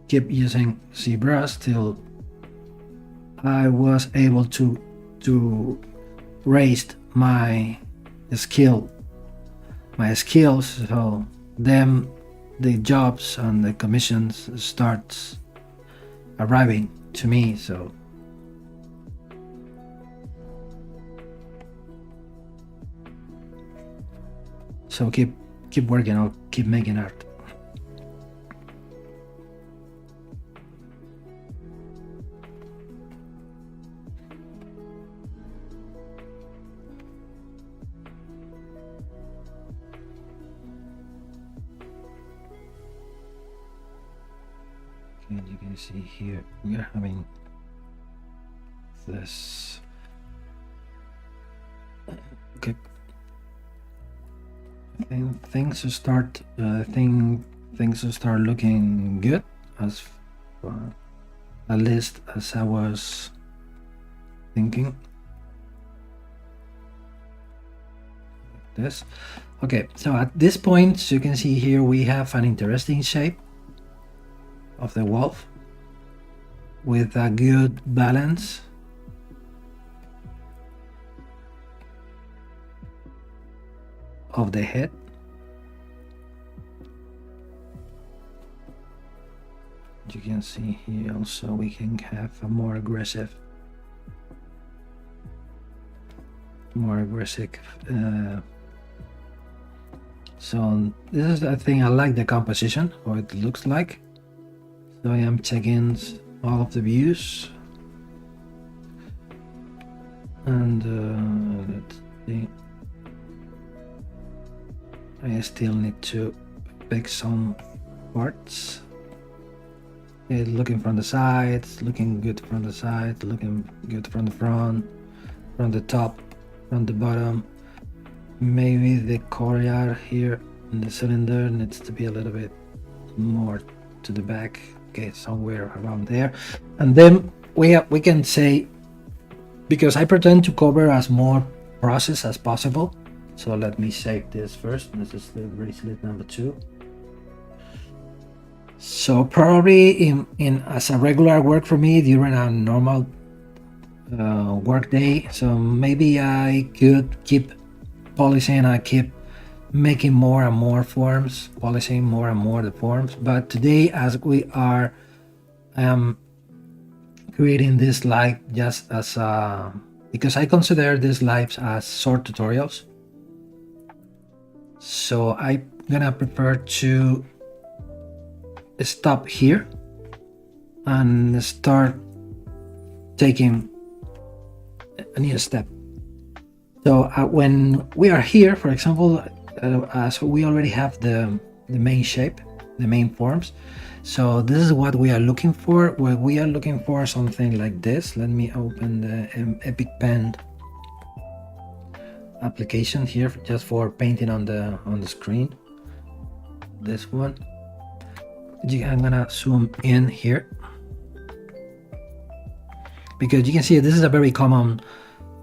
kept using ZBrush till I was able to raise my skills. So then the jobs and the commissions starts arriving to me. So keep working, I'll keep making art. And you can see here we are having this. Okay, I think things will start looking good, as at least as I was thinking. Like this. Okay, so at this point you can see here we have an interesting shape of the wolf with a good balance. Of the head. You can see here also we can have a more aggressive so this is the thing. I like the composition, how it looks like. So I am checking all of the views, and let's see. I still need to pick some parts. It's looking from the sides, looking good from the side, looking good from the front, from the top, from the bottom. Maybe the courtyard here in the cylinder needs to be a little bit more to the back, okay, somewhere around there. And then we can say, because I pretend to cover as more process as possible, so let me save this first. This is the bracelet number 2. So probably in as a regular work for me during a normal work day, so maybe I could keep polishing, I keep making more and more forms, polishing more and more the forms. But today, as I am creating this live just as because I consider these lives as short tutorials, so I'm gonna prefer to stop here and start taking a new step. So when we are here, for example, so we already have the main shape, the main forms. So this is what we are looking for. Well, we are looking for something like this. Let me open the Epic Pen application here just for painting on the screen. This one. I'm gonna zoom in here because you can see this is a very common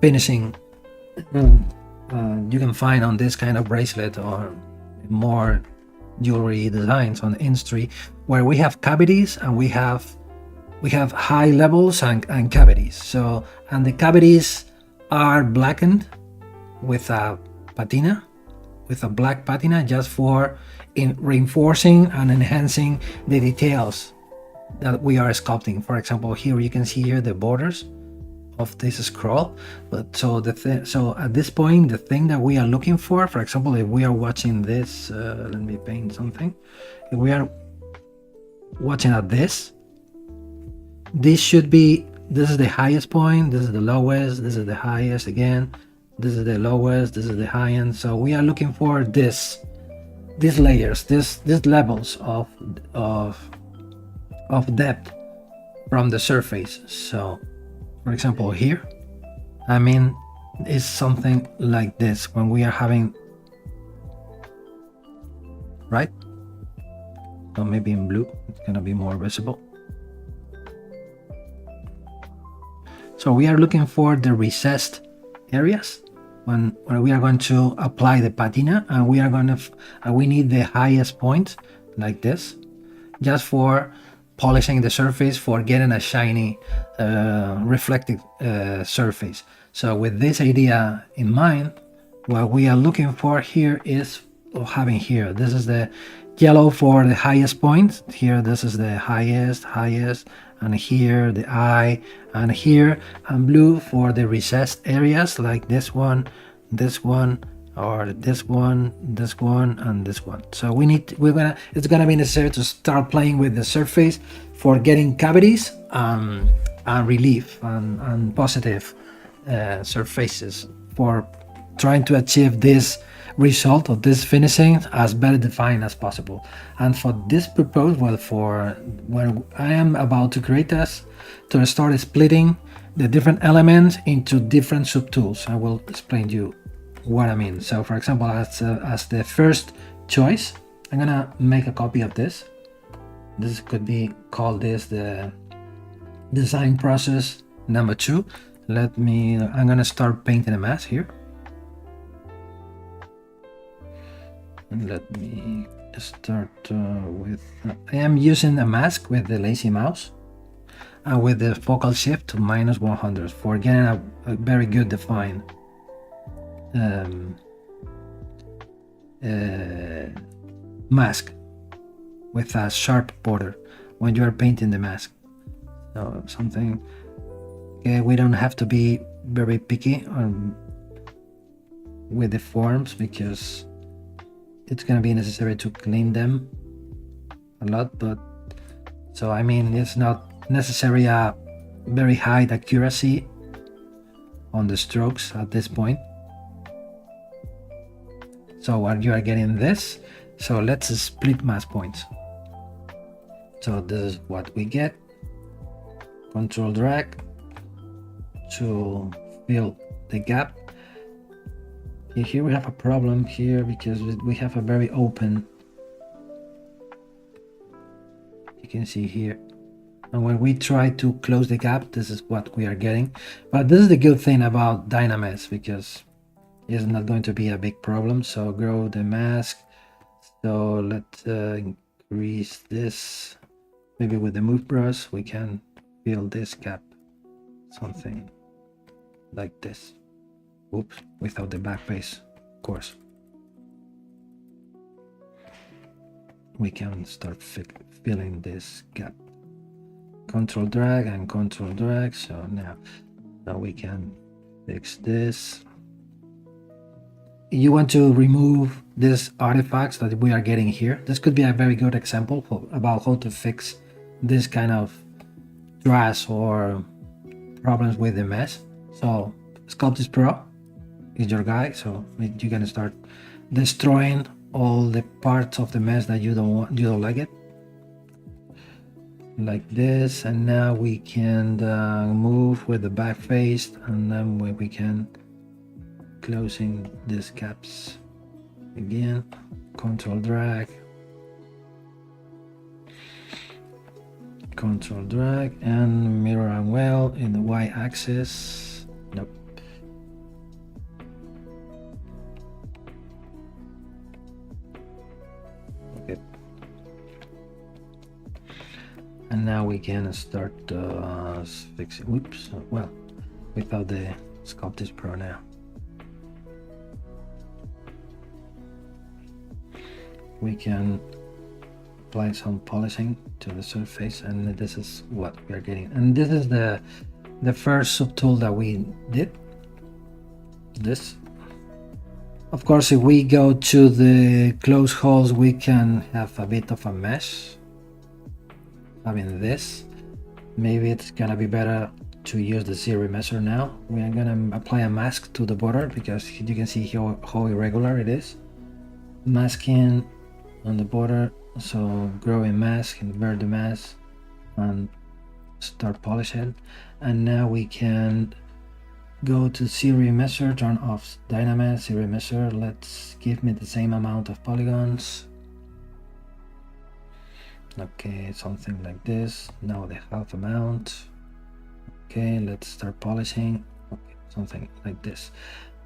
finishing you can find on this kind of bracelet or more jewelry designs on the industry, where we have cavities and we have high levels and cavities. So, and the cavities are blackened with a patina, with a black patina, just for reinforcing and enhancing the details that we are sculpting. For example, here you can see here the borders of this scroll. But so at this point, the thing that we are looking for example, if we are watching this, let me paint something. If we are watching at this should be, this is the highest point, this is the lowest, this is the highest again, this is the lowest, this is the high end. So we are looking for these layers, these levels of depth from the surface. So for example, here, I mean, it's something like this when we are having, right? So maybe in blue, it's gonna be more visible. So we are looking for the recessed areas when we are going to apply the patina, and we need the highest point like this, just for polishing the surface, for getting a shiny reflective surface. So with this idea in mind, what we are looking for here is having here, this is the yellow for the highest point, here this is the highest, and here the eye, and here, and blue for the recessed areas like this one, or this one, and this one. So it's gonna be necessary to start playing with the surface for getting cavities and relief and positive surfaces, for trying to achieve this result of this finishing as better defined as possible. And for this purpose, well, for when I am about to create this, to start splitting the different elements into different subtools. I will explain to you what I mean. So for example, as the first choice, I'm gonna make a copy of this. This could be called the design process number 2. I'm gonna start painting a mask here. And let me start with, I am using a mask with the lazy mouse and with the focal shift to -100 for getting a very good defined mask with a sharp border when you are painting the mask. So something, okay, we don't have to be very picky with the forms, because it's going to be necessary to clean them a lot. But so I mean, it's not necessary a very high accuracy on the strokes at this point. So when you are getting this, so let's split mask points. So this is what we get. Control drag to fill the gap. Here we have a problem here because we have a very open can see here. And when we try to close the gap, this is what we are getting. But this is the good thing about Dynamesh, because it's not going to be a big problem. So grow the mask. So let's increase this. Maybe with the move brush, we can fill this gap. Something like this. Oops, without the back face, of course. We can start filling this gap. Control drag and control drag. So now we can fix this. You want to remove these artifacts that we are getting here. This could be a very good example about how to fix this kind of trash or problems with the mesh. So Sculpting Pro is your guy. So you can start destroying all the parts of the mesh that you don't like it, like this. And now we can move with the back face, and then we can closing these gaps again. Control drag, control drag, and mirror and well in the y-axis. Nope. Okay. And now we can start fixing. Oops. Well, without the Sculpting Pro now. We can apply some polishing to the surface, and this is what we are getting. And this is the first subtool that we did. This, of course, if we go to the close holes, we can have a bit of a mesh. Having this, maybe it's gonna be better to use the ZBrush now. We are gonna apply a mask to the border, because you can see how irregular it is. Masking on the border, so grow a mask, invert the mask, and start polishing. And now we can go to ZBrush, turn off Dynamesh, ZBrush. Let's give me the same amount of polygons. Okay, something like this. Now the half amount. Okay, let's start polishing. Okay, something like this.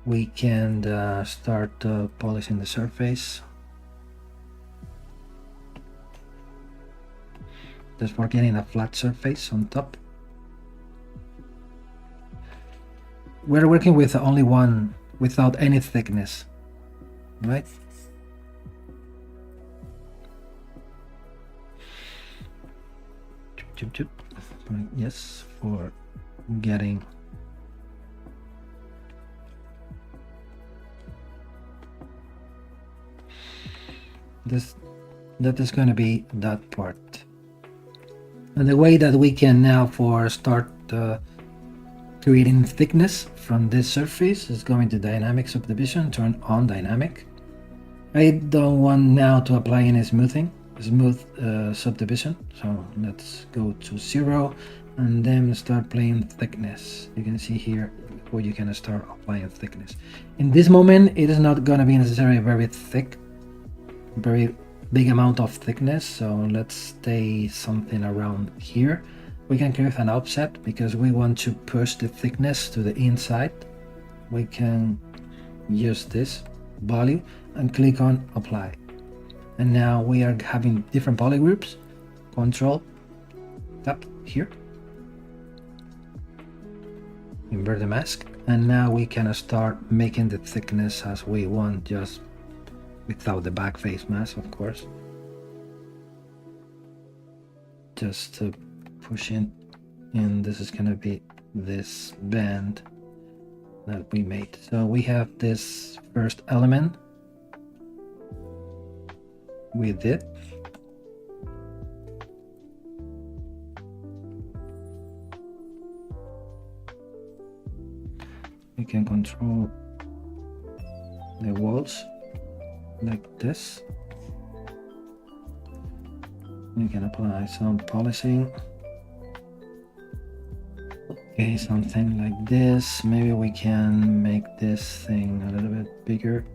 We can start polishing the surface. Just for getting a flat surface on top. We're working with only one, without any thickness, right? Yes, for getting this, that is going to be that part. And the way that we can now start creating thickness from this surface is going to dynamic subdivision, turn on dynamic. I don't want now to apply any smooth subdivision, so let's go to 0 and then start playing thickness. You can see here where you can start applying thickness. In this moment, it is not going to be necessarily very thick, very big amount of thickness, so let's stay something around here. We can create an offset because we want to push the thickness to the inside. We can use this value and click on apply. And now we are having different polygroups. Control, tap here, invert the mask, and now we can start making the thickness as we want, just without the back face mask, of course. Just push in, and this is gonna be this band that we made. So we have this first element we did. We can control the walls like this. We can apply some polishing. Okay, something like this. Maybe we can make this thing a little bit bigger.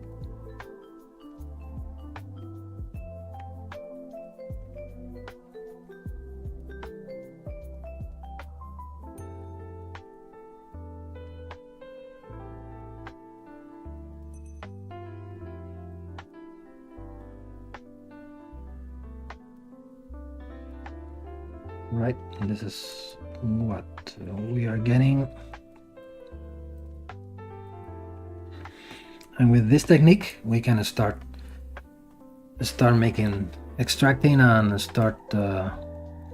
right? And this is what we are getting. And with this technique, we can start making, extracting, and start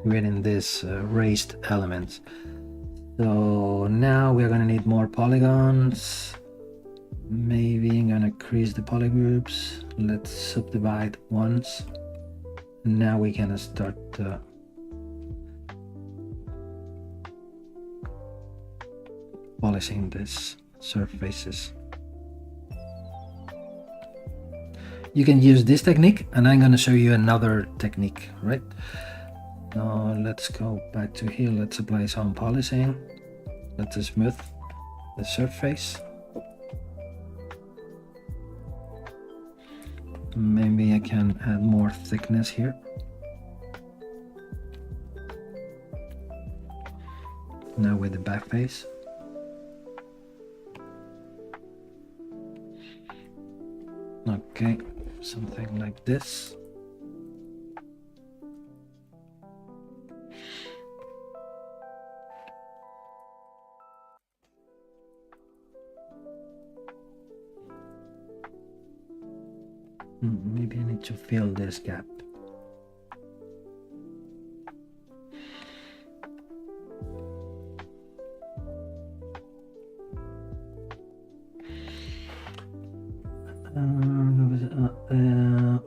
creating these raised elements. So now we're gonna need more polygons. Maybe I'm gonna increase the polygroups. Let's subdivide once. Now we can start polishing these surfaces. You can use this technique, and I'm going to show you another technique, right? Now let's go back to here. Let's apply some polishing. Let's smooth the surface. Maybe I can add more thickness here. Now with the back face. Okay, something like this. Maybe I need to fill this gap.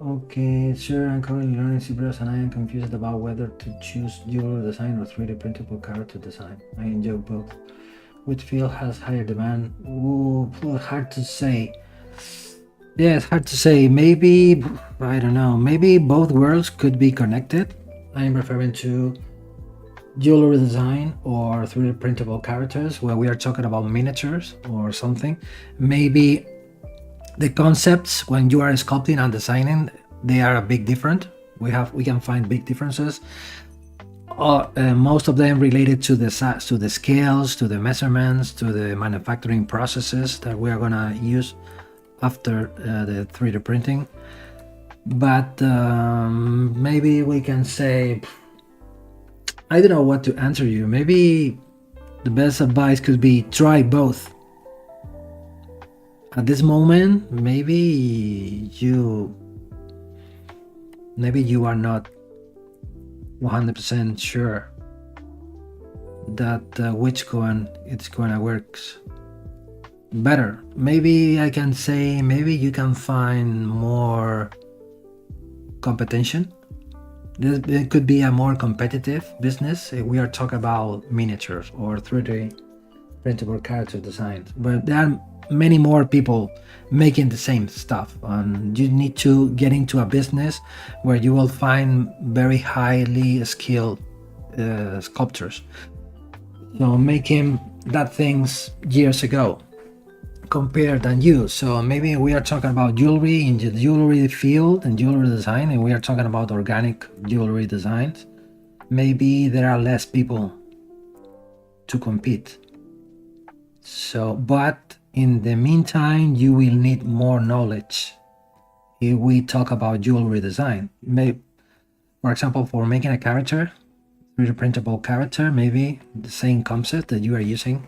Okay, sure, I'm currently learning ZBrush and I am confused about whether to choose jewelry design or 3D printable character design. I enjoy both. Which field has higher demand? Ooh, hard to say. Yeah, it's hard to say. Maybe, I don't know, maybe both worlds could be connected. I'm referring to jewelry design or 3D printable characters where we are talking about miniatures or something. Maybe the concepts when you are sculpting and designing, they are a bit different. We can find big differences. Most of them related to the scales, to the measurements, to the manufacturing processes that we are gonna use after the 3D printing. But maybe we can say, I don't know what to answer you. Maybe the best advice could be try both. At this moment, maybe you are not 100% sure that which one it's gonna work better. Maybe I can say maybe you can find more competition. It could be a more competitive business. We are talking about miniatures or 3D printable character designs, but there are many more people making the same stuff, and you need to get into a business where you will find very highly skilled sculptors, so making that things years ago compared than you. So maybe we are talking about jewelry in the jewelry field and jewelry design, and we are talking about organic jewelry designs. Maybe there are less people to compete. So, but in the meantime, you will need more knowledge if we talk about jewelry design. Maybe, for example, for making a character, 3D printable character, maybe the same concept that you are using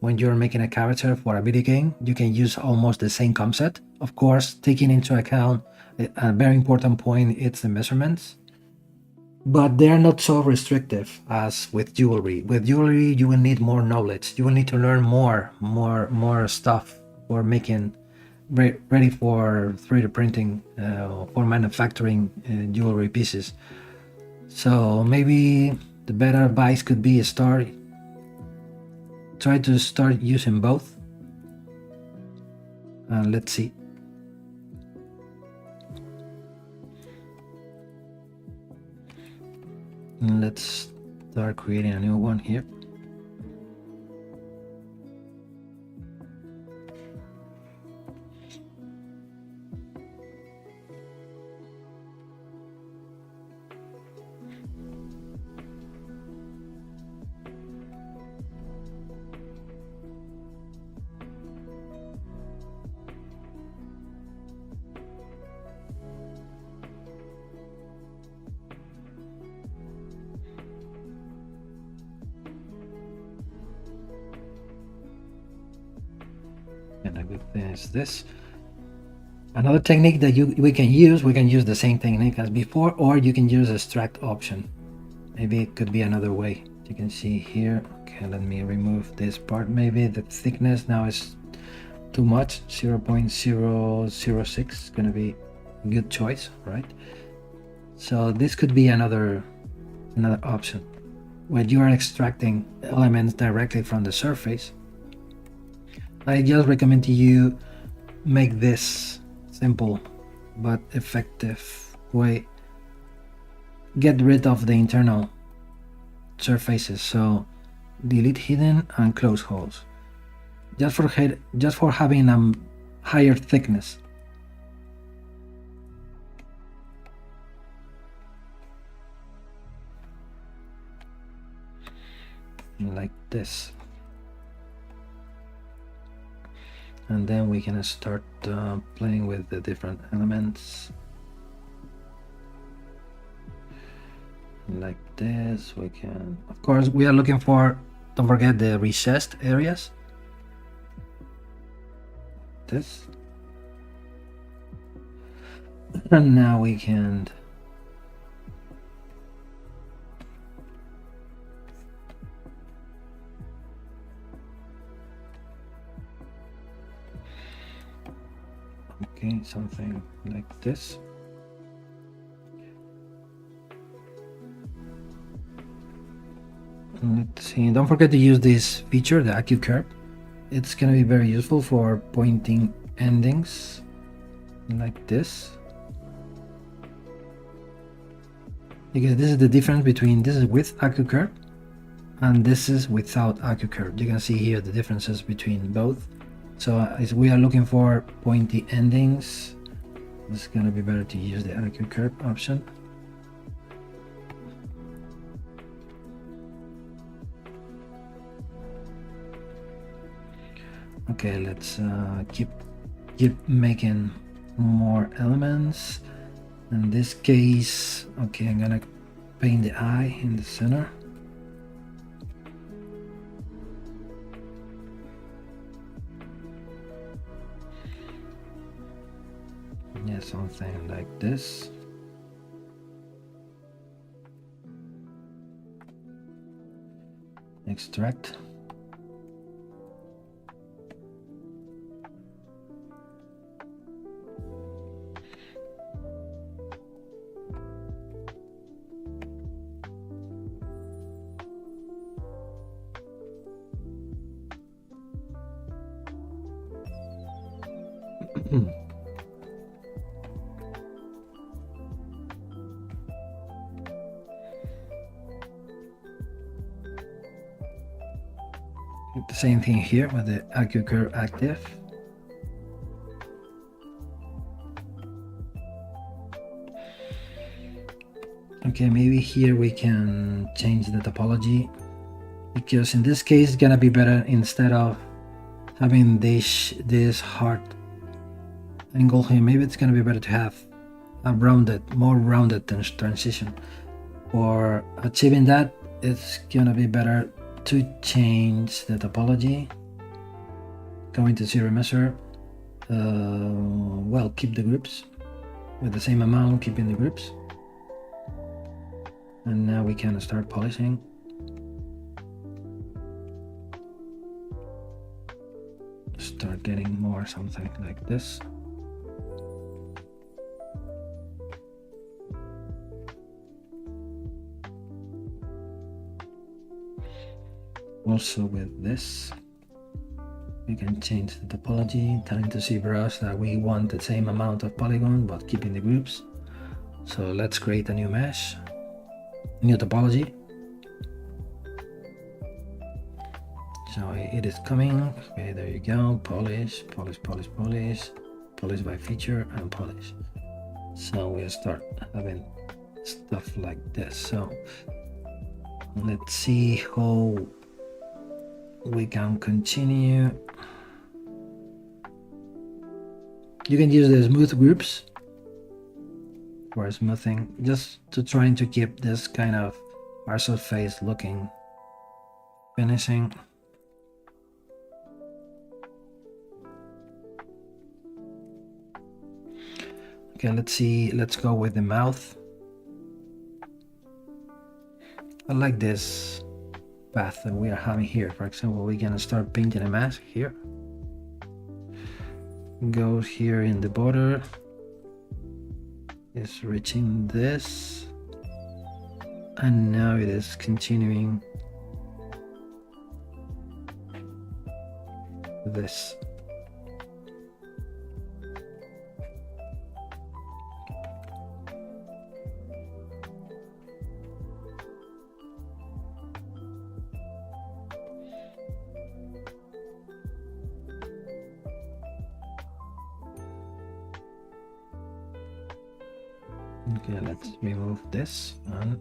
when you're making a character for a video game, you can use almost the same concept. Of course, taking into account a very important point, it's the measurements. But they're not so restrictive as with jewelry. With jewelry, you will need more knowledge. You will need to learn more stuff for making ready for 3D printing, for manufacturing jewelry pieces. So maybe the better advice could be try to start using both. Let's see. Let's start creating a new one here. good thing is this. Another technique that we can use the same technique as before, or you can use extract option. Maybe it could be another way. You can see here. Okay, let me remove this part. Maybe the thickness now is too much. 0.006 is gonna be a good choice, right? So this could be another option. When you are extracting elements directly from the surface, I just recommend to you make this simple but effective way. Get rid of the internal surfaces, so delete hidden and close holes, just for having a higher thickness. Like this, and then we can start playing with the different elements. Like this, we can, of course, we are looking for, don't forget the recessed areas. This, and now we can okay, something like this. Let's see, don't forget to use this feature, the AQ curve. It's going to be very useful for pointing endings like this, because this is the difference between, this is with AQ curve and this is without AQ curve. You can see here the differences between both. So as we are looking for pointy endings, it's going to be better to use the AQ curve option. Okay, let's keep making more elements. In this case, okay, I'm gonna paint the eye in the center. Yeah, something like this. Extract. The same thing here with the AQ curve active. Okay, maybe here we can change the topology, because in this case it's gonna be better, instead of having this hard angle here, maybe it's gonna be better to have a more rounded transition. For achieving that, it's gonna be better to change the topology, going to zero measure. Well, keep the groups with the same amount, keeping the groups, and now we can start polishing. Start getting more something like this. Also with this, we can change the topology, telling to ZBrush that we want the same amount of polygon but keeping the groups. So let's create a new mesh, new topology. So it is coming. Okay, there you go. Polish, polish, polish, polish, polish by feature, and polish. So we'll start having stuff like this. So let's see how we can continue. You can use the smooth groups for smoothing, just to trying to keep this kind of parcel face looking finishing. Okay, let's see. Let's go with the mouth. I like this path that we are having here. For example, we're gonna start painting a mask here. Goes here in the border. Is reaching this. And now it is continuing this. Okay, let's remove this and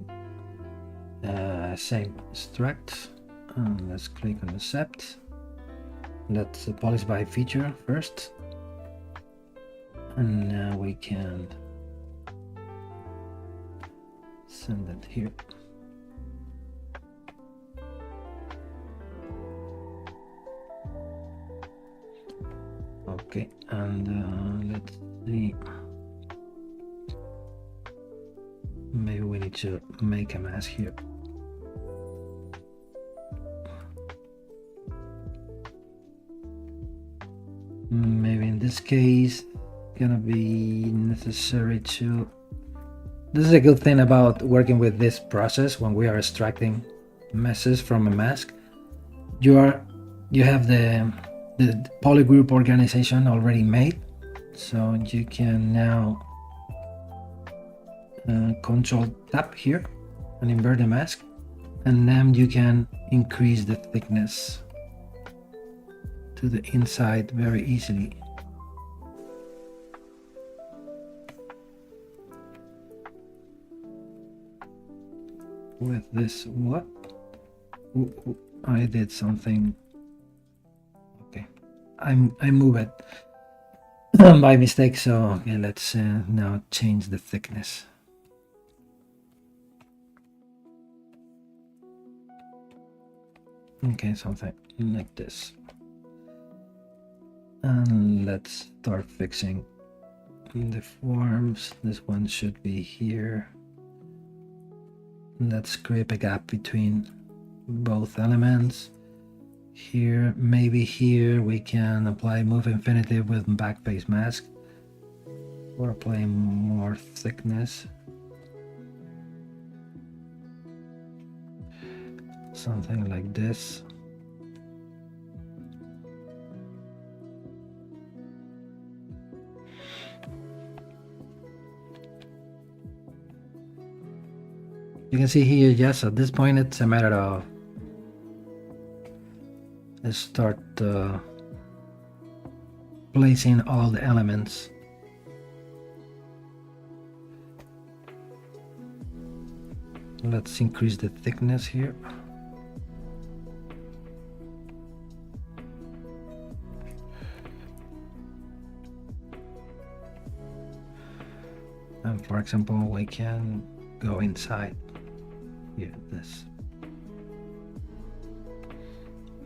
same extract, and let's click on accept. Let's polish by feature first, and now we can send it here. Okay, and let's see. Maybe we need to make a mask here. Maybe in this case, gonna be necessary to. This is a good thing about working with this process when we are extracting meshes from a mask. You have the polygroup organization already made, so you can now control tab here and invert the mask, and then you can increase the thickness to the inside very easily. With this, what? Ooh, I did something. Okay, I move it by mistake. So okay, let's now change the thickness. Okay, something like this. And let's start fixing the forms. This one should be here. Let's create a gap between both elements. Here, maybe here we can apply move infinitive with backface mask, or apply more thickness. Something like this. You can see here, yes, at this point it's a matter of start placing all the elements. Let's increase the thickness here. And for example, we can go inside here, this.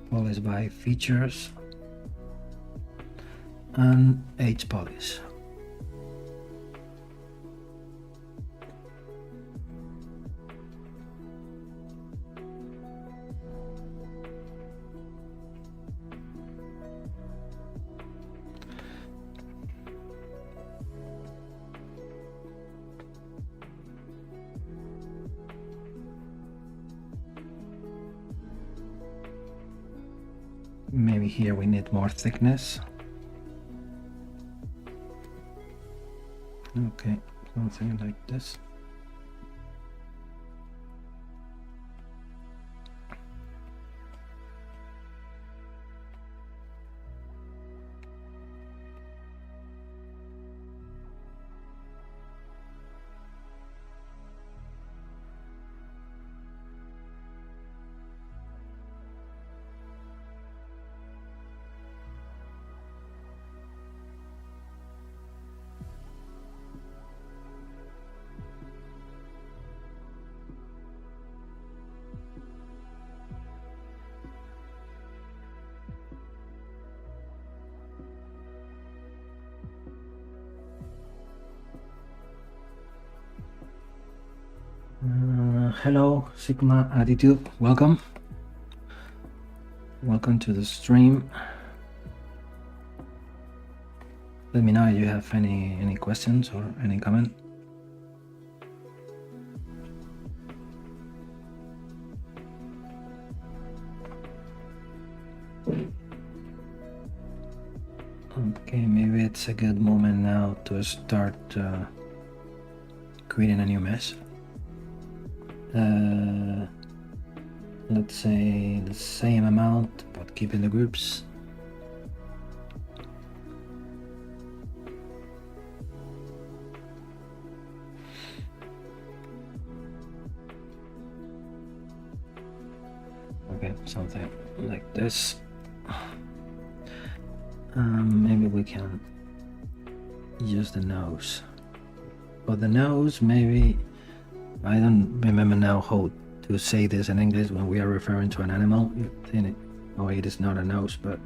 Polish by features and H polish. Maybe here we need more thickness. Okay, something like this. Hello, Sigma Attitude. Welcome to the stream. Let me know if you have any questions or any comment. Okay, maybe it's a good moment now to start creating a new mesh. Let's say the same amount, but keeping the groups. Okay, something like this. Maybe we can use the nose. For the nose, maybe, I don't remember now how to say this in English when we are referring to an animal. It is not a nose, but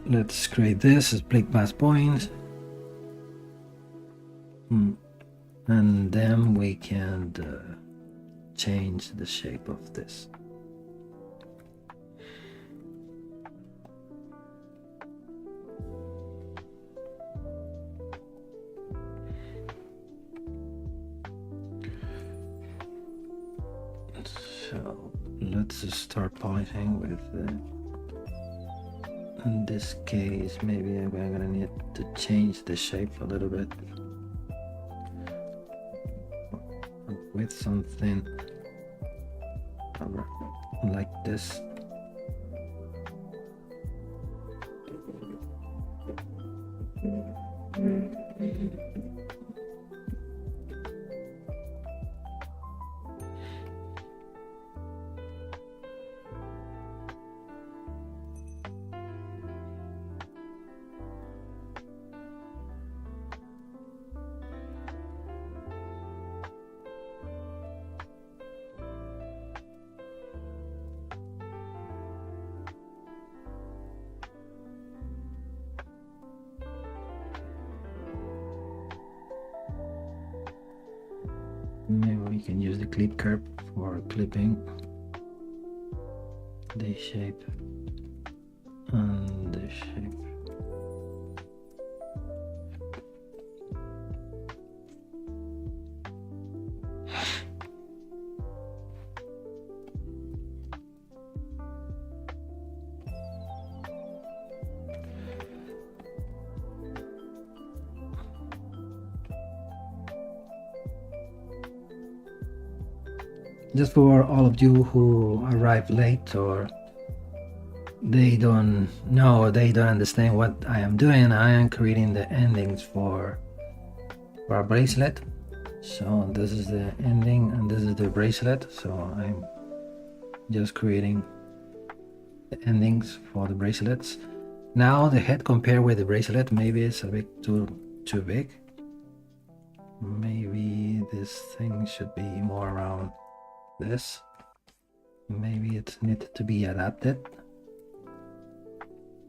let's create this as split mass points. And then we can change the shape of this. So let's start polishing with in this case maybe we're gonna need to change the shape a little bit with something like this. Maybe we can use the clip curve for clipping the shape and the shape. Just for all of you who arrive late or they don't know, they don't understand what I am doing, I am creating the endings for our bracelet. So this is the ending and this is the bracelet. So I'm just creating the endings for the bracelets. Now the head compared with the bracelet, maybe it's a bit too big. Maybe this thing should be more around this. Maybe it needs to be adapted.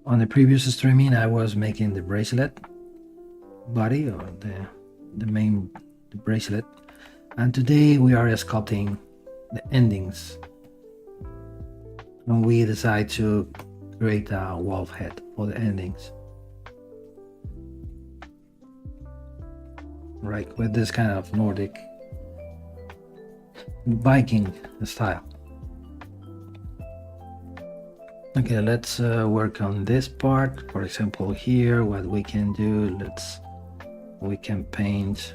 On the previous streaming I was making the bracelet body or the main bracelet, and today we are sculpting the endings and we decide to create a wolf head for the endings, right, with this kind of Nordic Viking style. Okay, let's work on this part. For example, here what we can do, we can paint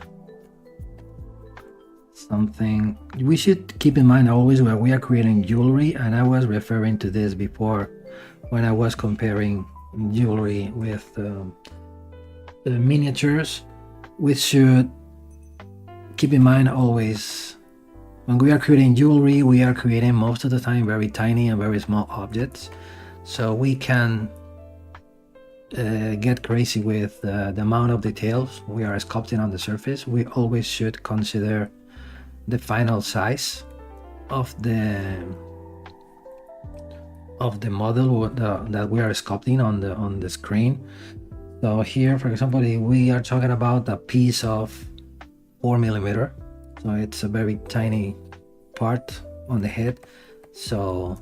something. We should keep in mind always when we are creating jewelry, and I was referring to this before when I was comparing jewelry with the miniatures. We should keep in mind always when we are creating jewelry, we are creating most of the time very tiny and very small objects. So we can get crazy with the amount of details we are sculpting on the surface. We always should consider the final size of the model that we are sculpting on the screen. So here, for example, we are talking about a piece of 4mm. so it's a very tiny part on the head. So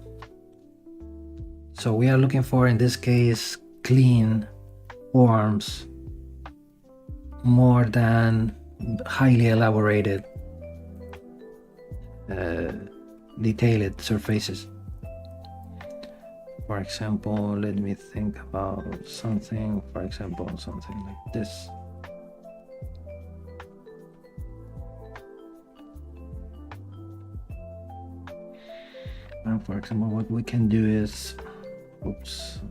we are looking for, in this case, clean forms more than highly elaborated detailed surfaces. For example, let me think about something, for example, something like this. And for example, what we can do is, oops,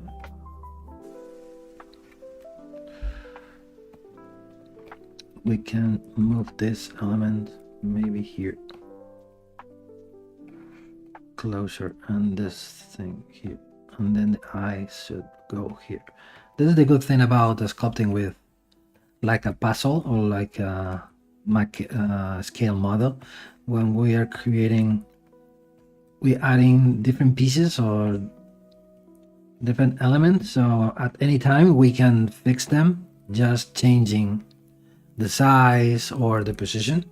we can move this element maybe here closer, and this thing here, and then the eye should go here. This is the good thing about the sculpting with like a puzzle or like a scale model. When we are creating, we're adding different pieces or different elements, so at any time we can fix them, just changing the size or the position.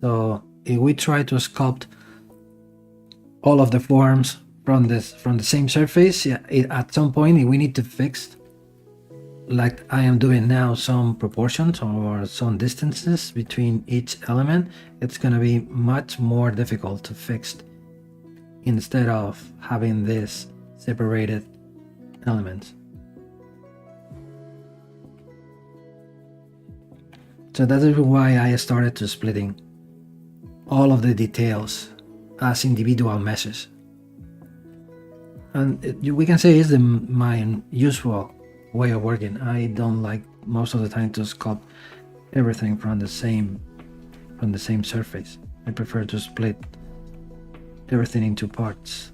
So if we try to sculpt all of the forms from the same surface, at some point we need to fix, like I am doing now, some proportions or some distances between each element. It's going to be much more difficult to fix instead of having this separated elements. So that is why I started to splitting all of the details as individual meshes. And we can say it's my usual way of working. I don't like most of the time to sculpt everything from the same surface. I prefer to split everything into parts.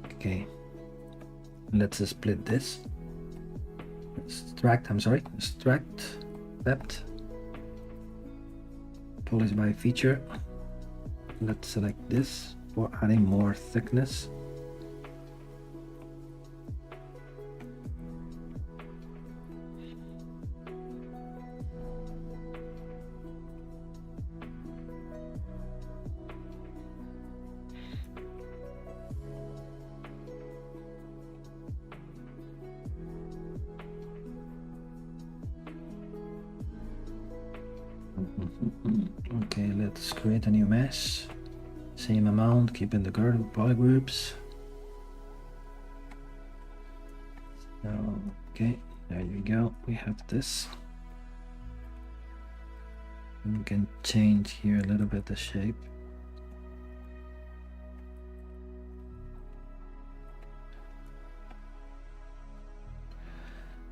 Okay, let's split this. Extract depth, polish by feature. Let's select this for adding more thickness. Okay, let's create a new mesh. Same amount, keeping the poly groups. So, okay, there you go. We have this. And we can change here a little bit the shape.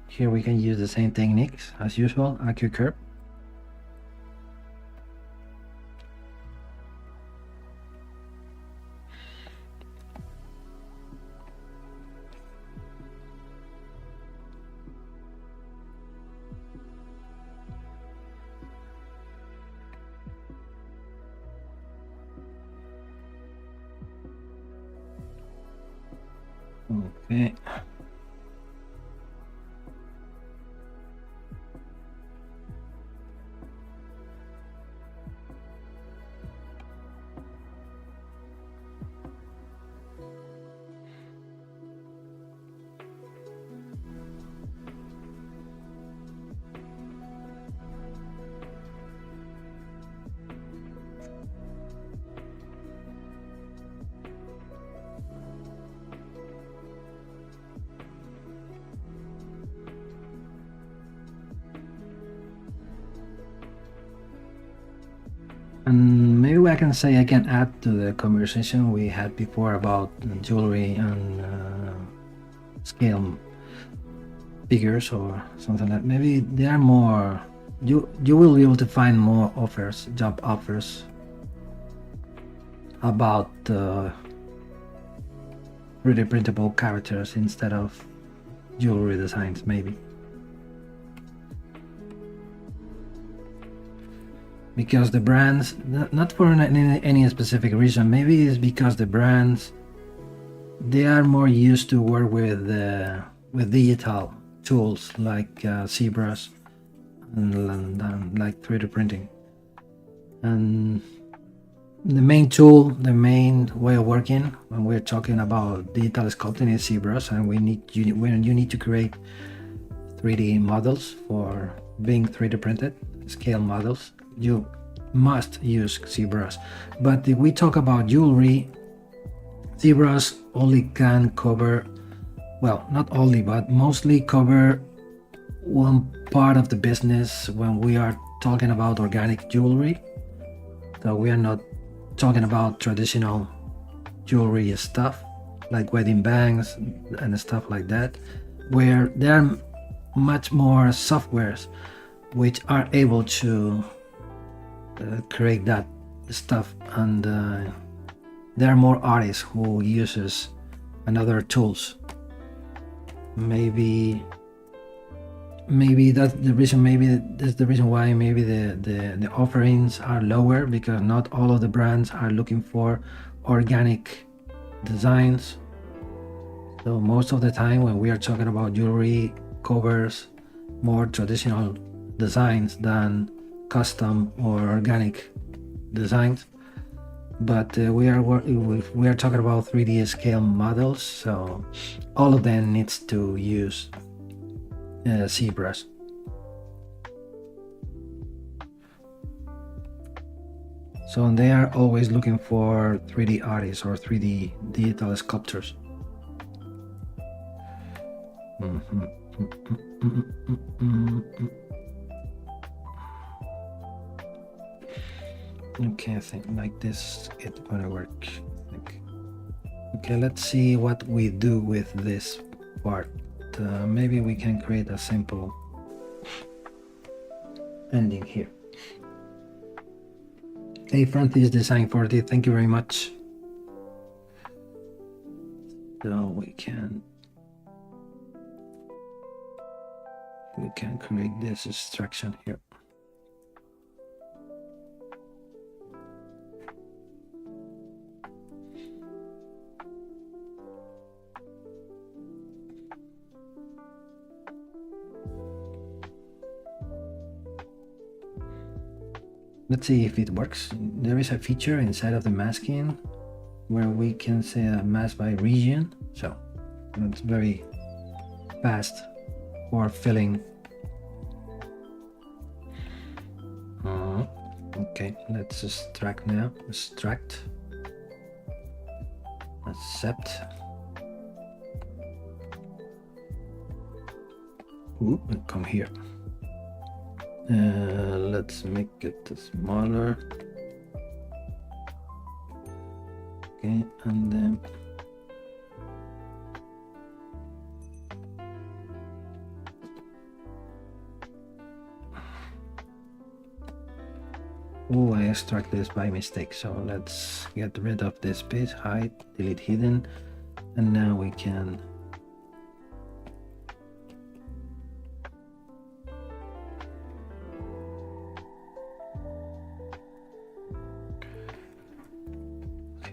Here we can use the same techniques as usual, AccuCurve. Okay. And maybe I can say I can add to the conversation we had before about jewelry and scale figures or something like that. Maybe there are more, you will be able to find more offers, job offers about 3D printable characters instead of jewelry designs, maybe. Because the brands, not for any specific reason, maybe it's because the brands, they are more used to work with digital tools like ZBrush and like 3D printing. And the main tool, the main way of working when we're talking about digital sculpting is ZBrush, and when you need to create 3D models for being 3D printed, scale models, you must use ZBrush. But if we talk about jewelry, ZBrush only can cover, well, not only, but mostly cover one part of the business when we are talking about organic jewelry. So we are not talking about traditional jewelry stuff like wedding bands and stuff like that, where there are much more softwares which are able to create that stuff, and there are more artists who uses another tools. Maybe that's the reason. Maybe that's the reason why maybe the offerings are lower, because not all of the brands are looking for organic designs. So most of the time when we are talking about jewelry, covers more traditional designs than custom or organic designs. But we are talking about 3D scale models, so all of them needs to use ZBrush. So they are always looking for 3D artists or 3D digital sculptors. Okay, I think like this it's gonna work. Okay, let's see what we do with this part. Maybe we can create a simple ending here. Hey Francis Design 40, thank you very much. So we can create this instruction here. Let's see if it works. There is a feature inside of the masking where we can say a mask by region, so it's very fast for filling. Okay, let's extract now. Extract, accept. Ooh, and come here. Let's make it smaller. Okay, and then oh, I extract this by mistake, so let's get rid of this piece, hide, delete hidden, and now we can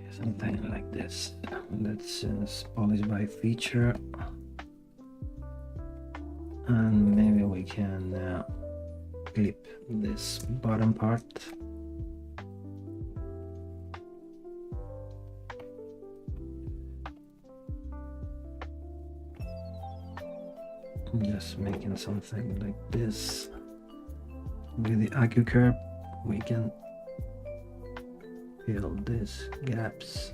something like this. Let's polish by feature, and maybe we can clip this bottom part. Just making something like this. With the Acu curve, we can fill these gaps.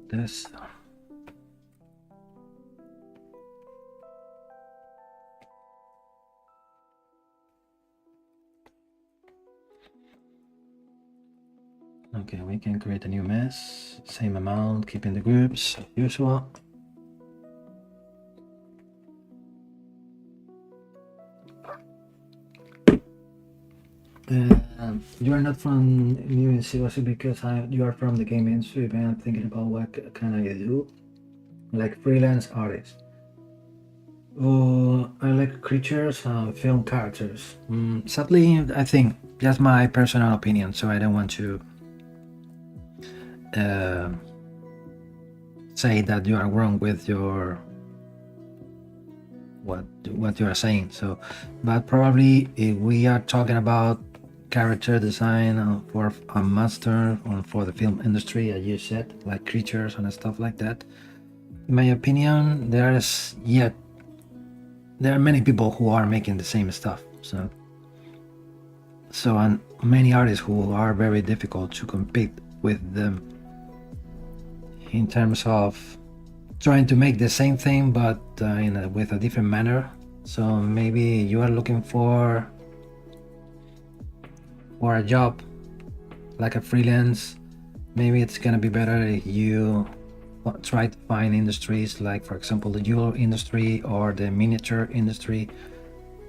This. Okay, we can create a new mess, same amount, keeping the groups as usual. And you are not from New Industry because you are from the game industry, but I'm thinking about what can I do, like freelance artist. Oh, I like creatures and film characters. Sadly, I think that's my personal opinion, so I don't want to say that you are wrong with your what you are saying. So, but probably if we are talking about character design for a master or for the film industry, as you said, like creatures and stuff like that, in my opinion, there are many people who are making the same stuff. So and many artists who are very difficult to compete with them in terms of trying to make the same thing but with a different manner. So maybe you are looking for a job like a freelance. Maybe it's gonna be better if you try to find industries like, for example, the jewelry industry or the miniature industry,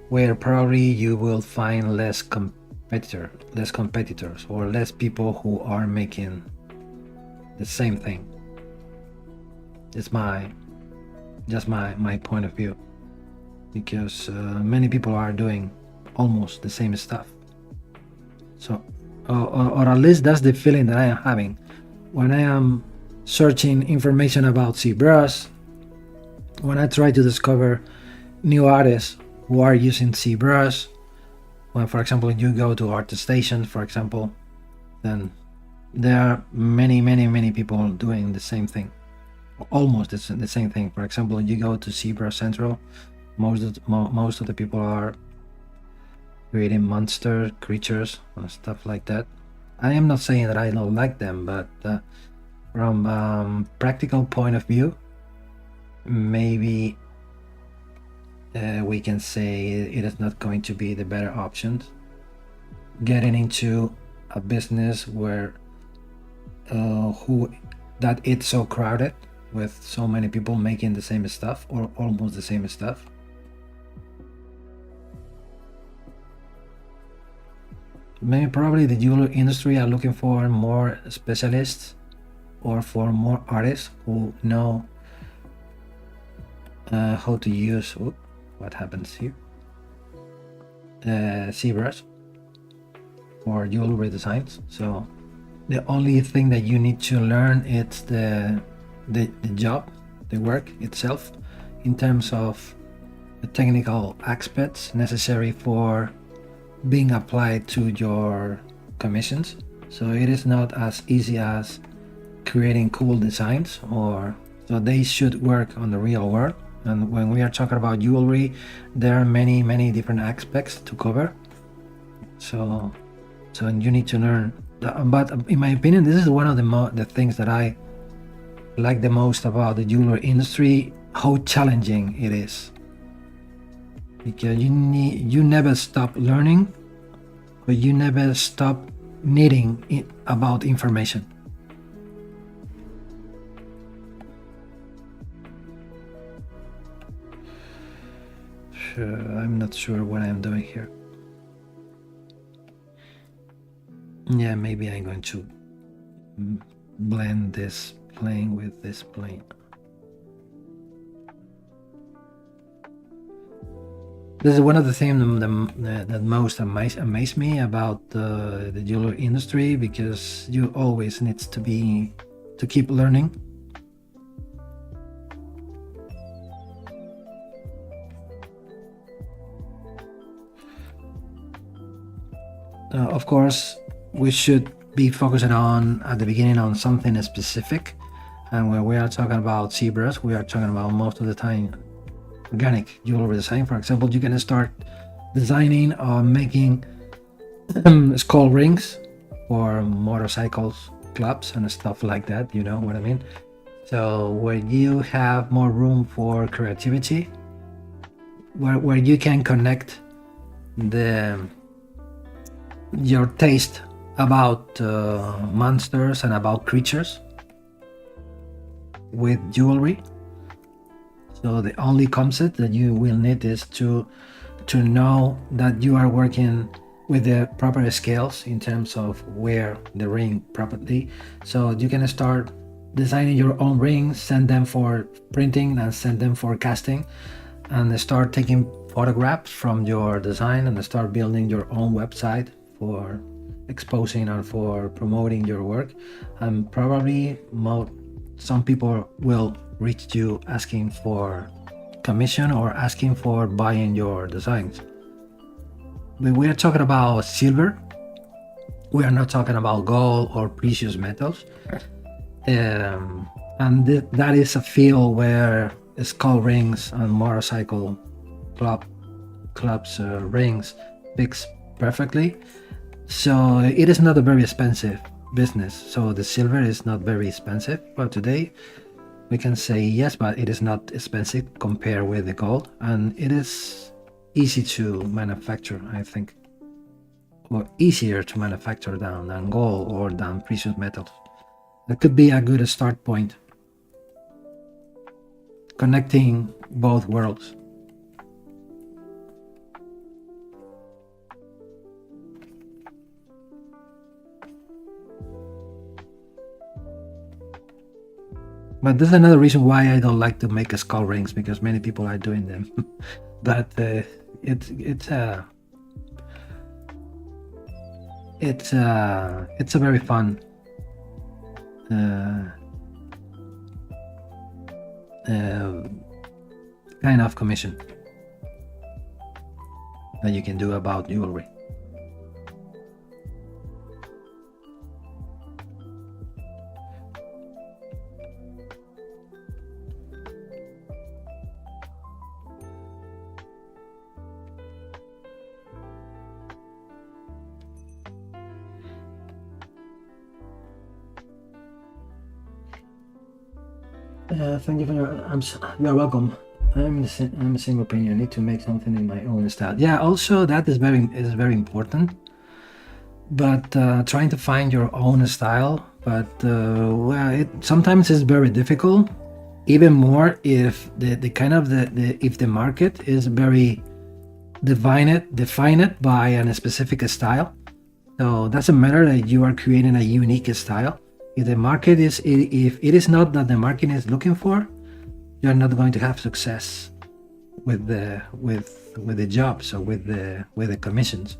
where probably you will find less competitors or less people who are making the same thing. It's just my point of view, because many people are doing almost the same stuff. So, or at least that's the feeling that I am having when I am searching information about ZBrush, when I try to discover new artists who are using ZBrush. When, for example, you go to Arstation, for example, then there are many people doing the same thing, almost the same thing. For example, you go to ZBrush Central, most of the people are creating monster creatures and stuff like that. I am not saying that I don't like them, but from practical point of view, maybe we can say it is not going to be the better option. Getting into a business where that it's so crowded with so many people making the same stuff or almost the same stuff. Maybe probably the jewelry industry are looking for more specialists or for more artists who know how to use what happens here, ZBrush for jewelry designs. So the only thing that you need to learn is the job, the work itself, in terms of the technical aspects necessary for being applied to your commissions. So it is not as easy as creating cool designs, so they should work on the real world. And when we are talking about jewelry, there are many different aspects to cover. So you need to learn. But in my opinion, this is one of the things that I like the most about the jewelry industry, how challenging it is. Because you never stop learning, but you never stop needing about information. I'm not sure what I'm doing here. Yeah, maybe I'm going to blend this plane with this plane. This is one of the things that most amaze me about the jewelry industry, because you always need to keep learning. Of course, we should be focusing at the beginning on something specific, and when we are talking about ZBrush, we are talking about most of the time organic jewelry design. For example, you can start designing or making skull rings for motorcycles, clubs, and stuff like that. You know what I mean? So where you have more room for creativity, where you can connect your taste about monsters and about creatures with jewelry. So the only concept that you will need is to know that you are working with the proper scales in terms of wear the ring properly. So you can start designing your own rings, send them for printing and send them for casting, and start taking photographs from your design and start building your own website for exposing and for promoting your work. And probably some people will reach you asking for commission or asking for buying your designs. When we are talking about silver, we are not talking about gold or precious metals. And that is a field where skull rings and motorcycle clubs rings fix perfectly. So it is not a very expensive business. So the silver is not very expensive. But today we can say yes, but it is not expensive compared with the gold, and it is easy to manufacture, I think, or easier to manufacture than gold or than precious metals. That could be a good start point, connecting both worlds. But this is another reason why I don't like to make skull rings, because many people are doing them. But it's a very fun kind of commission that you can do about jewelry. Thank you for you're welcome. I'm the same opinion. I need to make something in my own style. Yeah, also that is very important. But trying to find your own style, but well, it sometimes is very difficult. Even more if if the market is very defined by a specific style. So it doesn't matter that you are creating a unique style. If the market is, if it is not that the market is looking for, you're not going to have success with the jobs or with the commissions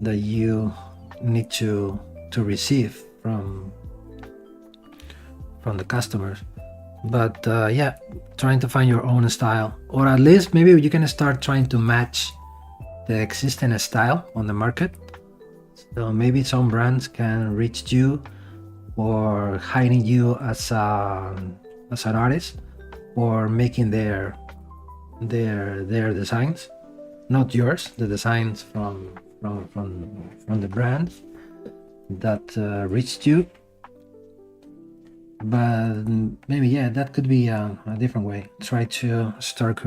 that you need to receive from the customers. But yeah, trying to find your own style, or at least maybe you can start trying to match the existing style on the market. So maybe some brands can reach you or hiring you as an artist, or making their designs, not yours, the designs from the brands that reached you. But maybe, yeah, that could be a different way. Try to start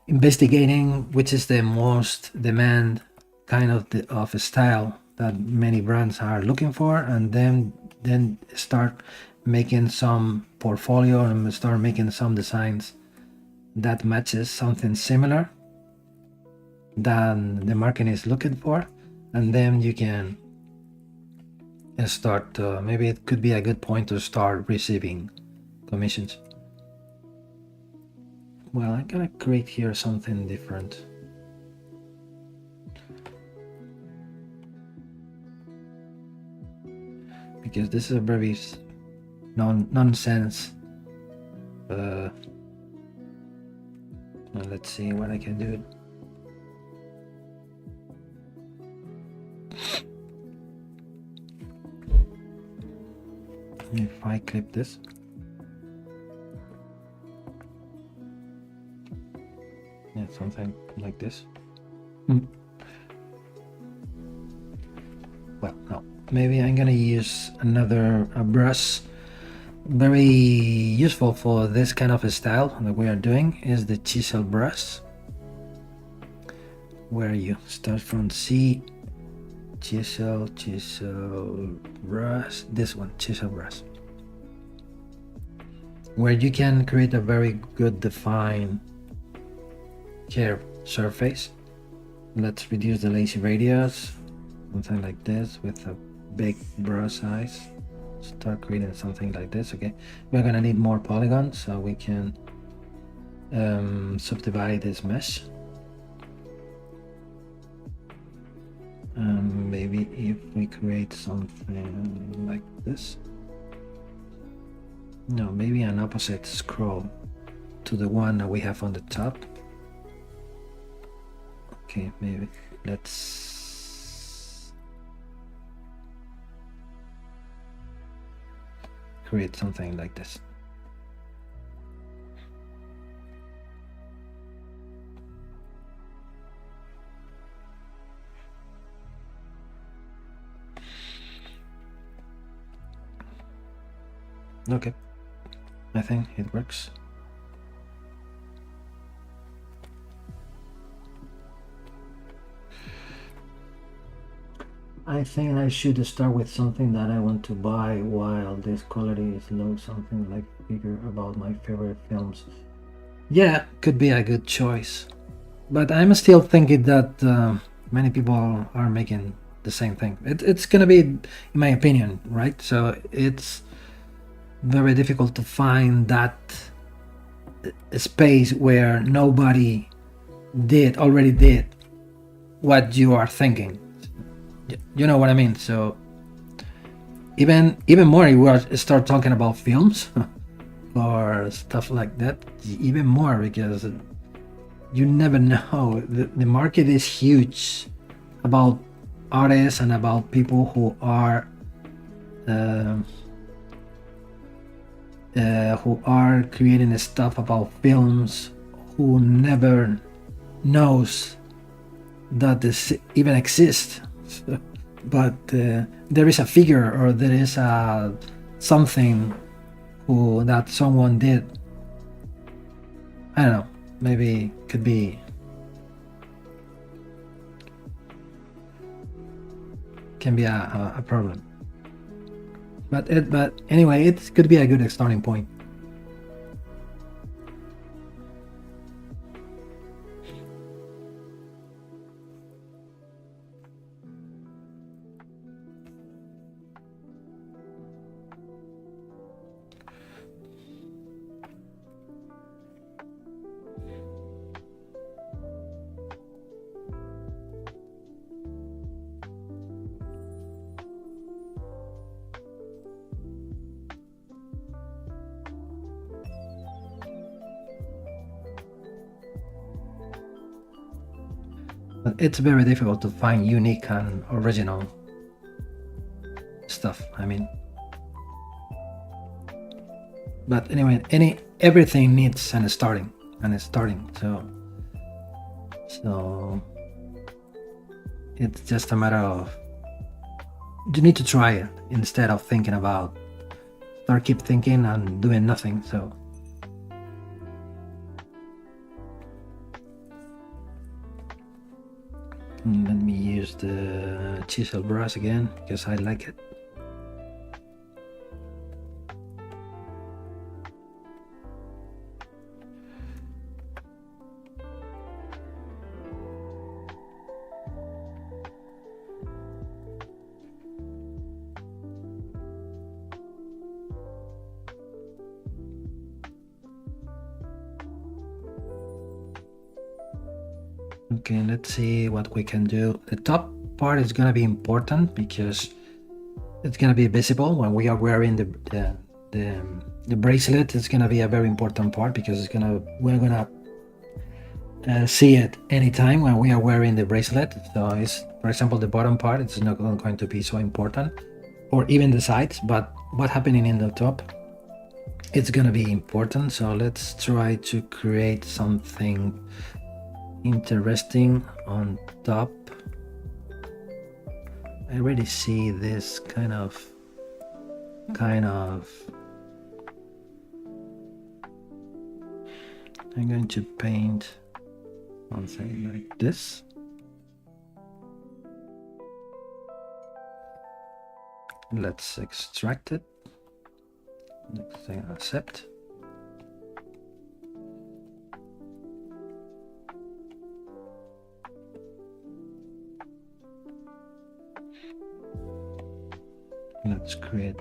investigating which is the most demand kind of style that many brands are looking for, and then start making some portfolio and start making some designs that matches something similar than the market is looking for, and then you can start maybe it could be a good point to start receiving commissions. Well, I'm gonna create here something different. Because this is a very nonsense. Let's see what I can do. If I clip this. Yeah, something like this. Well, no. Maybe I'm gonna use a brush. Very useful for this kind of a style that we are doing is the chisel brush, where you start from C, chisel brush, this one, chisel brush, where you can create a very good defined curved surface Let's reduce the lazy radius, something like this with a big brush size. Start creating something like this. Okay, we're gonna need more polygons so we can subdivide this mesh. Maybe if we create something like this. No, maybe an opposite scroll to the one that we have on the top. Okay, maybe let's create something like this. Okay, I think it works. I think I should start with something that I want to buy while this quality is low, something like figure about my favorite films. Yeah, could be a good choice. But I'm still thinking that many people are making the same thing. It's gonna be, in my opinion, right? So it's very difficult to find that space where nobody already did what you are thinking. You know what I mean? So even more, you will start talking about films or stuff like that. Even more, because you never know. The market is huge about artists and about people who are creating stuff about films, who never knows that this even exists. But there is a figure, or there is something that someone did. I don't know, maybe could be, can be a problem. But anyway, it could be a good starting point. But it's very difficult to find unique and original stuff. I mean, but anyway, everything needs an starting, so it's just a matter of, you need to try it instead of thinking about, or keep thinking and doing nothing. So let me use the chisel brush again because I like it. Okay, let's see what we can do. The top part is gonna be important because it's gonna be visible when we are wearing the bracelet. It's gonna be a very important part because we're gonna see it anytime when we are wearing the bracelet. So it's, for example, the bottom part, it's not going to be so important, or even the sides, but what happening in the top, it's gonna be important. So let's try to create something interesting on top. I already see this kind of I'm going to paint something like this. Let's extract it. Let's say accept. Let's create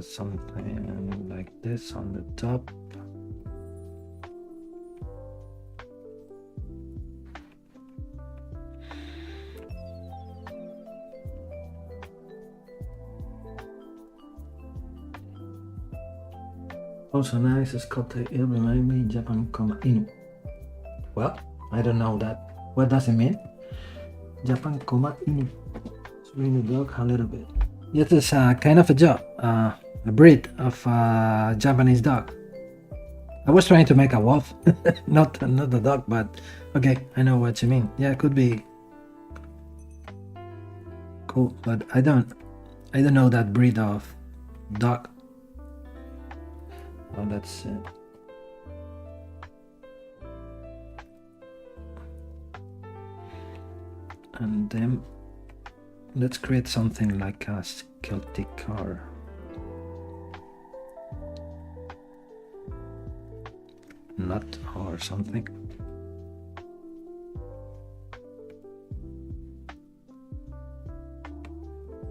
something like this on the top. Also nice, Sculpting, it remind me Japan, Inu. Well, I don't know that. What does it mean? Japan, Inu. Swing the dog a little bit. Yes, it's kind of a dog, a breed of Japanese dog. I was trying to make a wolf, not the dog, but okay, I know what you mean. Yeah, it could be cool, but I don't know that breed of dog. Oh, that's it. And then let's create something like a Celtic car. Nut or something.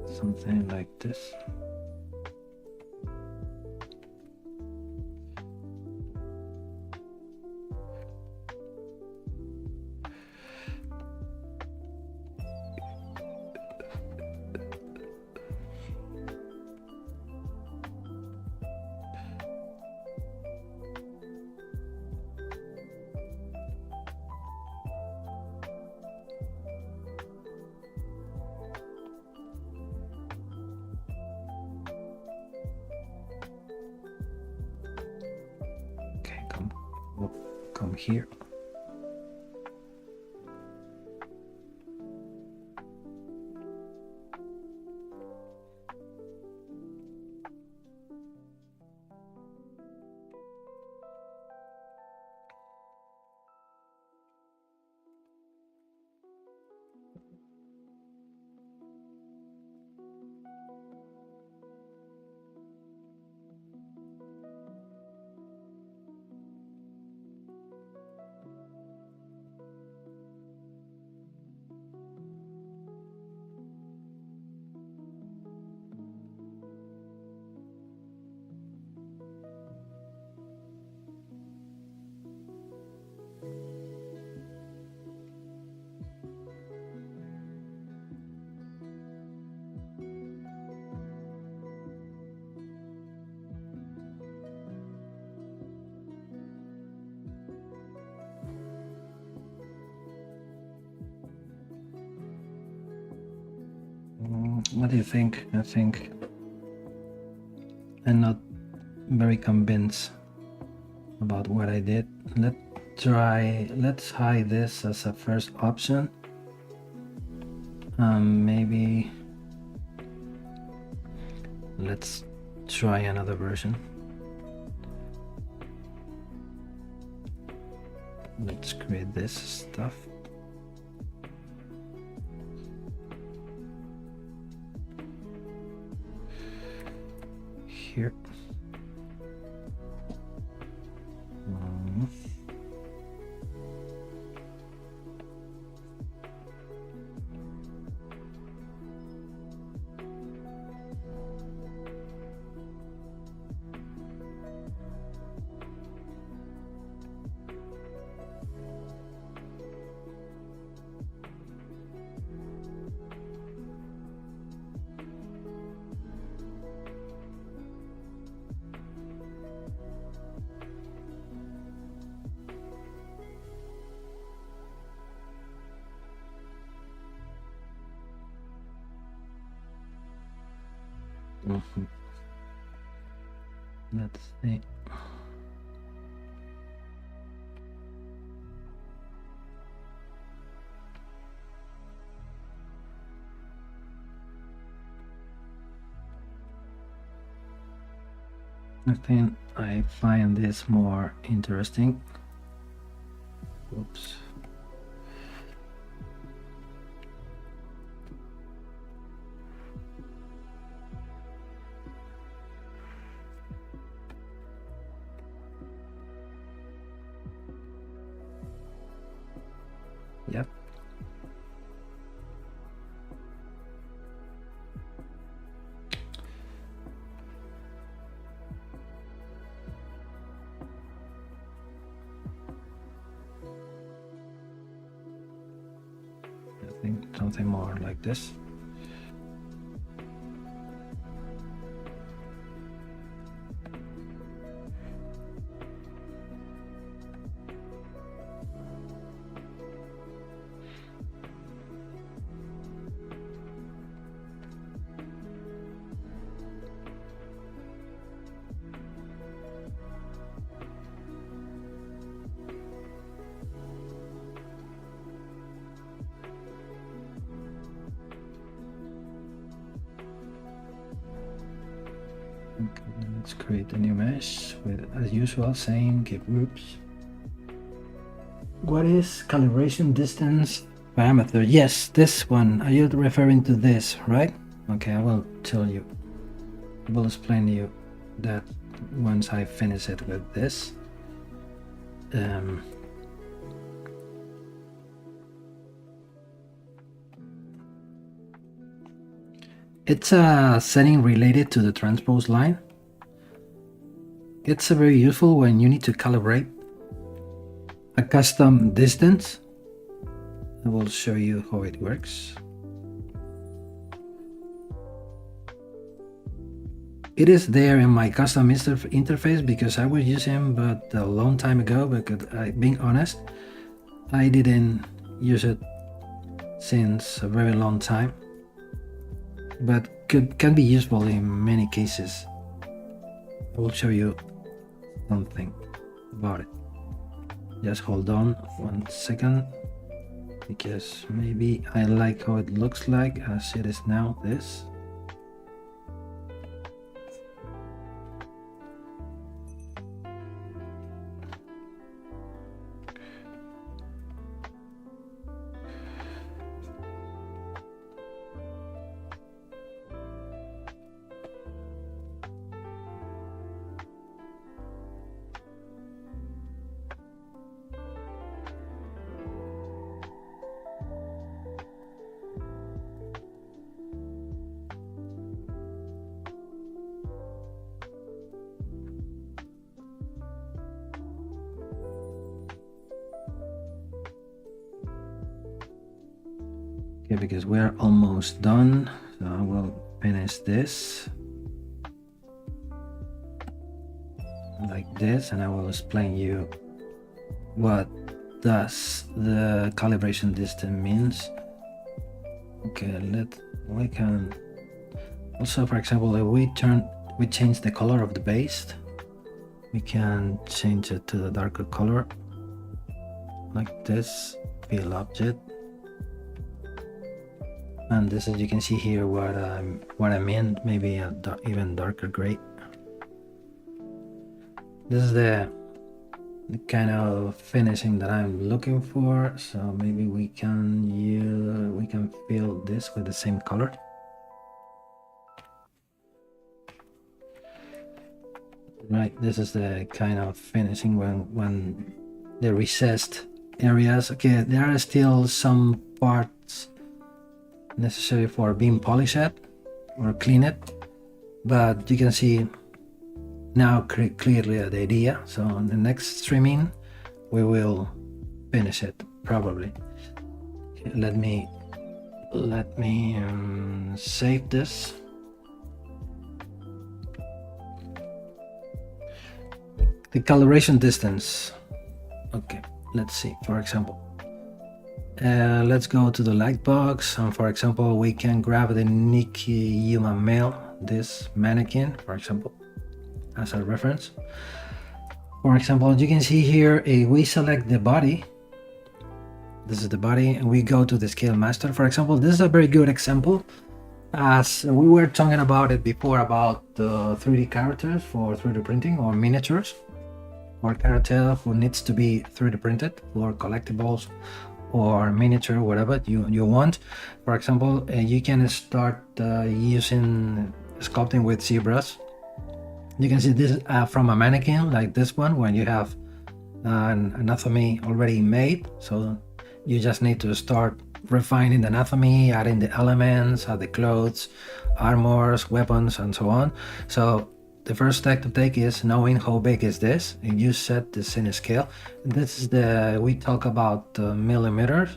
Something like this. Come here. What do you think? I think I'm not very convinced about what I did. Let's hide this as a first option. Maybe let's try another version. Let's create this stuff. Here. Let's see. I think I find this more interesting. Oops. Yep. something more like this. Okay, let's create a new mesh with, as usual, same, give groups. What is calibration distance parameter? Yes, this one. Are you referring to this, right? Okay, I will tell you. I will explain to you that once I finish it with this. It's a setting related to the transpose line. It's very useful when you need to calibrate a custom distance. I will show you how it works. It is there in my custom interface because I was using but a long time ago, because being honest, I didn't use it since a very long time, but can be useful in many cases. I will show you something about it. Just hold on 1 second, because maybe I like how it looks like as it is now. This. Okay, because we're almost done, so I will finish this like this, and I will explain you what does the calibration distance means. Okay, we can also, for example, if we change the color of the base, we can change it to the darker color like this, fill object. And this, as you can see here, what I mean, maybe a even darker gray. This is the kind of finishing that I'm looking for. So maybe we can fill this with the same color. Right, this is the kind of finishing when the recessed areas. Okay, there are still some parts necessary for being polished or clean it, but you can see now clearly the idea. So on the next streaming we will finish it probably. Okay, let me save this. The calibration distance. Okay, let's see, for example, let's go to the light box, and for example we can grab the Nikki human male, this mannequin, for example, as a reference. For example, you can see here, we select the body. This is the body, and we go to the scale master. For example, this is a very good example, as we were talking about it before, about the 3D characters for 3D printing, or miniatures, or character who needs to be 3D printed, or collectibles, or miniature, whatever you want. For example, you can start using sculpting with ZBrush. You can see this from a mannequin like this one, when you have an anatomy already made. So you just need to start refining the anatomy, adding the elements, add the clothes, armors, weapons, and so on. So the first step to take is knowing how big is this, and you set the scene scale. This is we talk about millimeters,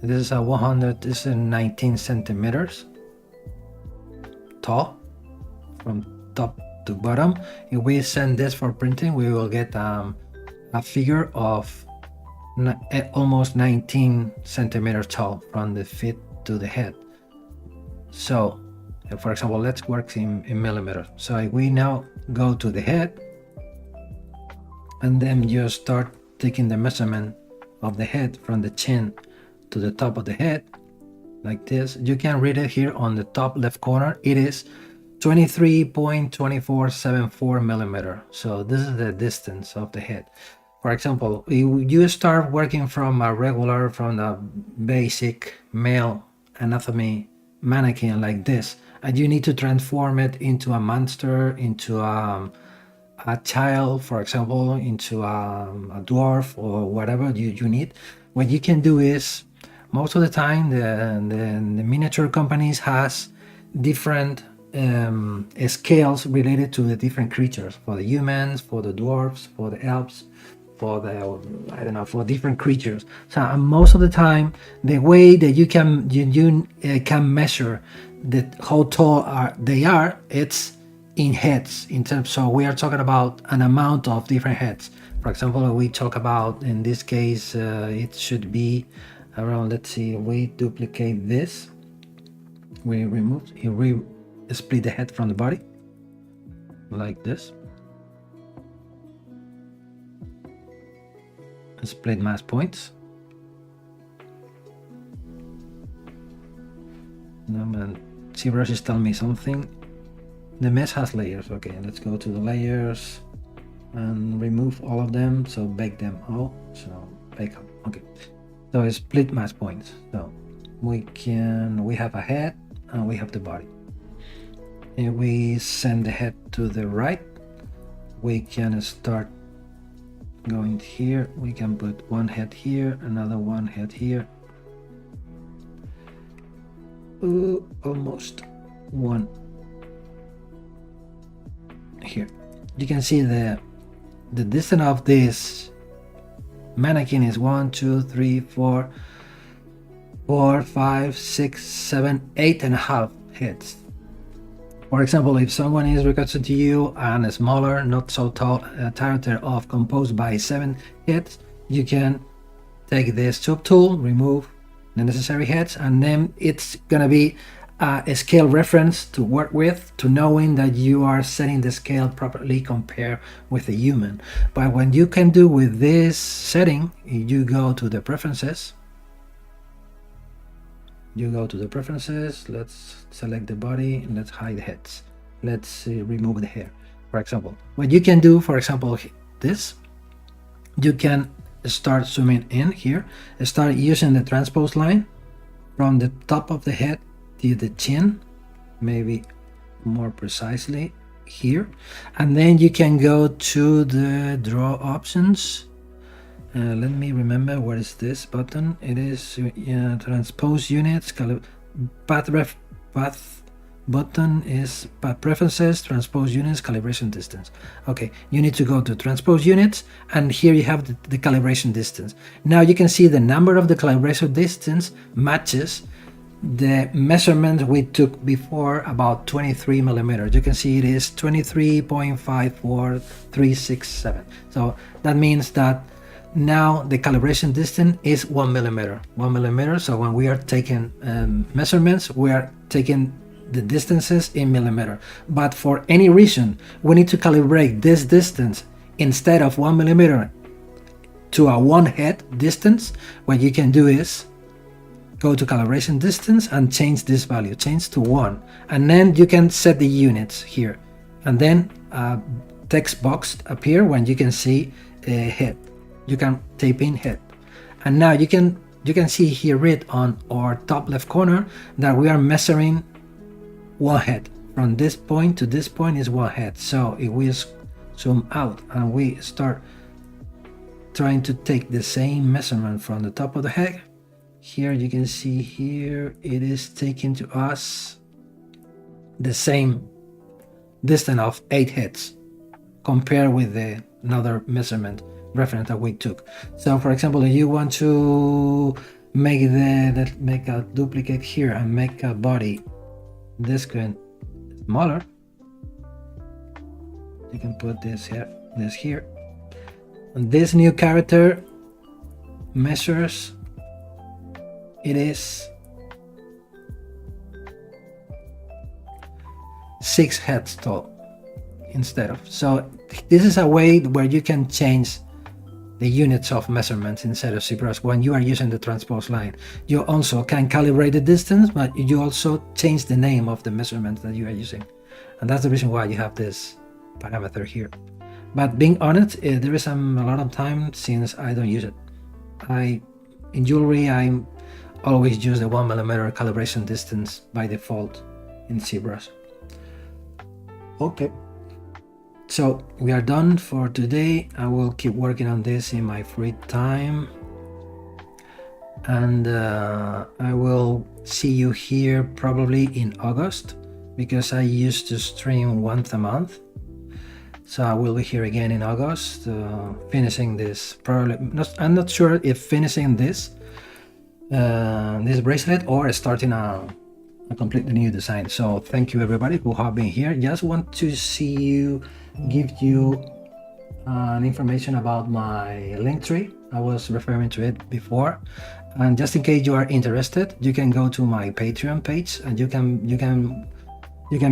This is a 100, this is 19 centimeters tall from top to bottom. If we send this for printing, we will get a figure of almost 19 centimeters tall from the feet to the head. So for example, let's work in millimeters. So if we now go to the head and then you start taking the measurement of the head from the chin to the top of the head like this, you can read it here on the top left corner. It is 23.2474 millimeter. So this is the distance of the head. For example, you start working from the basic male anatomy mannequin like this, and you need to transform it into a monster, into a child, for example, into a dwarf or whatever you need. What you can do is, most of the time the miniature companies has different scales related to the different creatures, for the humans, for the dwarfs, for the elves, for the, I don't know, for different creatures. So most of the time, the way that you can measure how tall they are, it's in heads, in terms. So we are talking about an amount of different heads. For example, we talk about, in this case, it should be around, let's see, we duplicate this, we split the head from the body like this, split mass points. ZBrush is telling me something. The mesh has layers. Okay, let's go to the layers and remove all of them. So bake them all. So bake up. Okay. So it's split mass points. So we have a head and we have the body. If we send the head to the right, we can start going here. We can put one head here, another one head here. Ooh, almost one here. You can see the distance of this mannequin is 1, 2, 3, 4, 5, 6, 7, 8.5 heads. For example, if someone is requested to you and a smaller, not so tall character of composed by 7 heads, you can take this tube tool, remove the necessary heads, and then it's gonna be a scale reference to work with, to knowing that you are setting the scale properly compared with a human. But what you can do with this setting, you go to the preferences. Let's select the body, and let's hide the heads. Let's remove the hair. For example, what you can do, for example, this, you can start zooming in here, start using the transpose line from the top of the head to the chin, maybe more precisely here, and then you can go to the draw options. Let me remember, what is this button? It is transpose units, path button is path preferences, transpose units, calibration distance. Okay, you need to go to transpose units, and here you have the calibration distance. Now you can see the number of the calibration distance matches the measurement we took before, about 23 millimeters. You can see it is 23.54367. So that means that now the calibration distance is 1 millimeter. So when we are taking measurements, we are taking the distances in millimeter. But for any reason, we need to calibrate this distance instead of 1 millimeter to a 1 head distance. What you can do is go to calibration distance and change this value, change to 1, and then you can set the units here, and then a text box appear when you can see a head. You can type in head, and now you can see here read on our top left corner that we are measuring 1 head. From this point to this point is 1 head. So if we zoom out and we start trying to take the same measurement from the top of the head, here you can see here it is taking to us the same distance of 8 heads compared with the another measurement reference that we took. So for example, if you want to make make a duplicate here and make a body this screen smaller, you can put this here. And this new character measures, it is 6 heads tall instead of. So this is a way where you can change the units of measurements inside of ZBrush when you are using the transpose line. You also can calibrate the distance, but you also change the name of the measurements that you are using. And that's the reason why you have this parameter here. But being honest, there is a lot of time since I don't use it. In jewelry, I always use the 1mm calibration distance by default in ZBrush. Okay. So we are done for today. I will keep working on this in my free time, and I will see you here probably in August, because I used to stream once a month. So I will be here again in August, finishing this. I'm not sure if finishing this bracelet or starting a completely new design. So thank you everybody who have been here. Just want to see you, give you information about my LinkTree. I was referring to it before, and just in case you are interested, you can go to my Patreon page and you can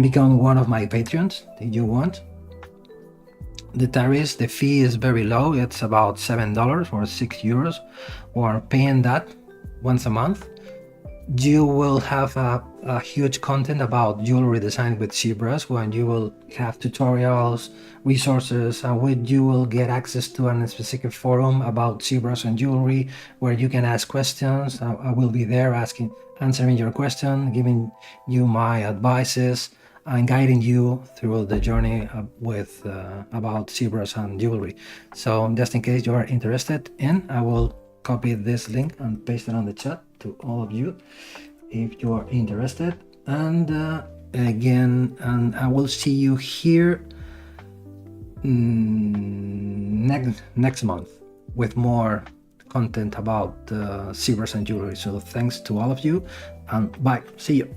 become one of my Patreons if you want. The fee is very low. It's about $7 or €6, or paying that once a month. You will have a huge content about jewelry design with ZBrush, when you will have tutorials, resources, and you will get access to a specific forum about ZBrush and jewelry, where you can ask questions. I will be there answering your question, giving you my advices, and guiding you through the journey with about ZBrush and jewelry. So just in case you are interested I will copy this link and paste it on the chat to all of you if you are interested. And again, and I will see you here next month with more content about ZBrush and jewelry. So thanks to all of you, and bye. See you.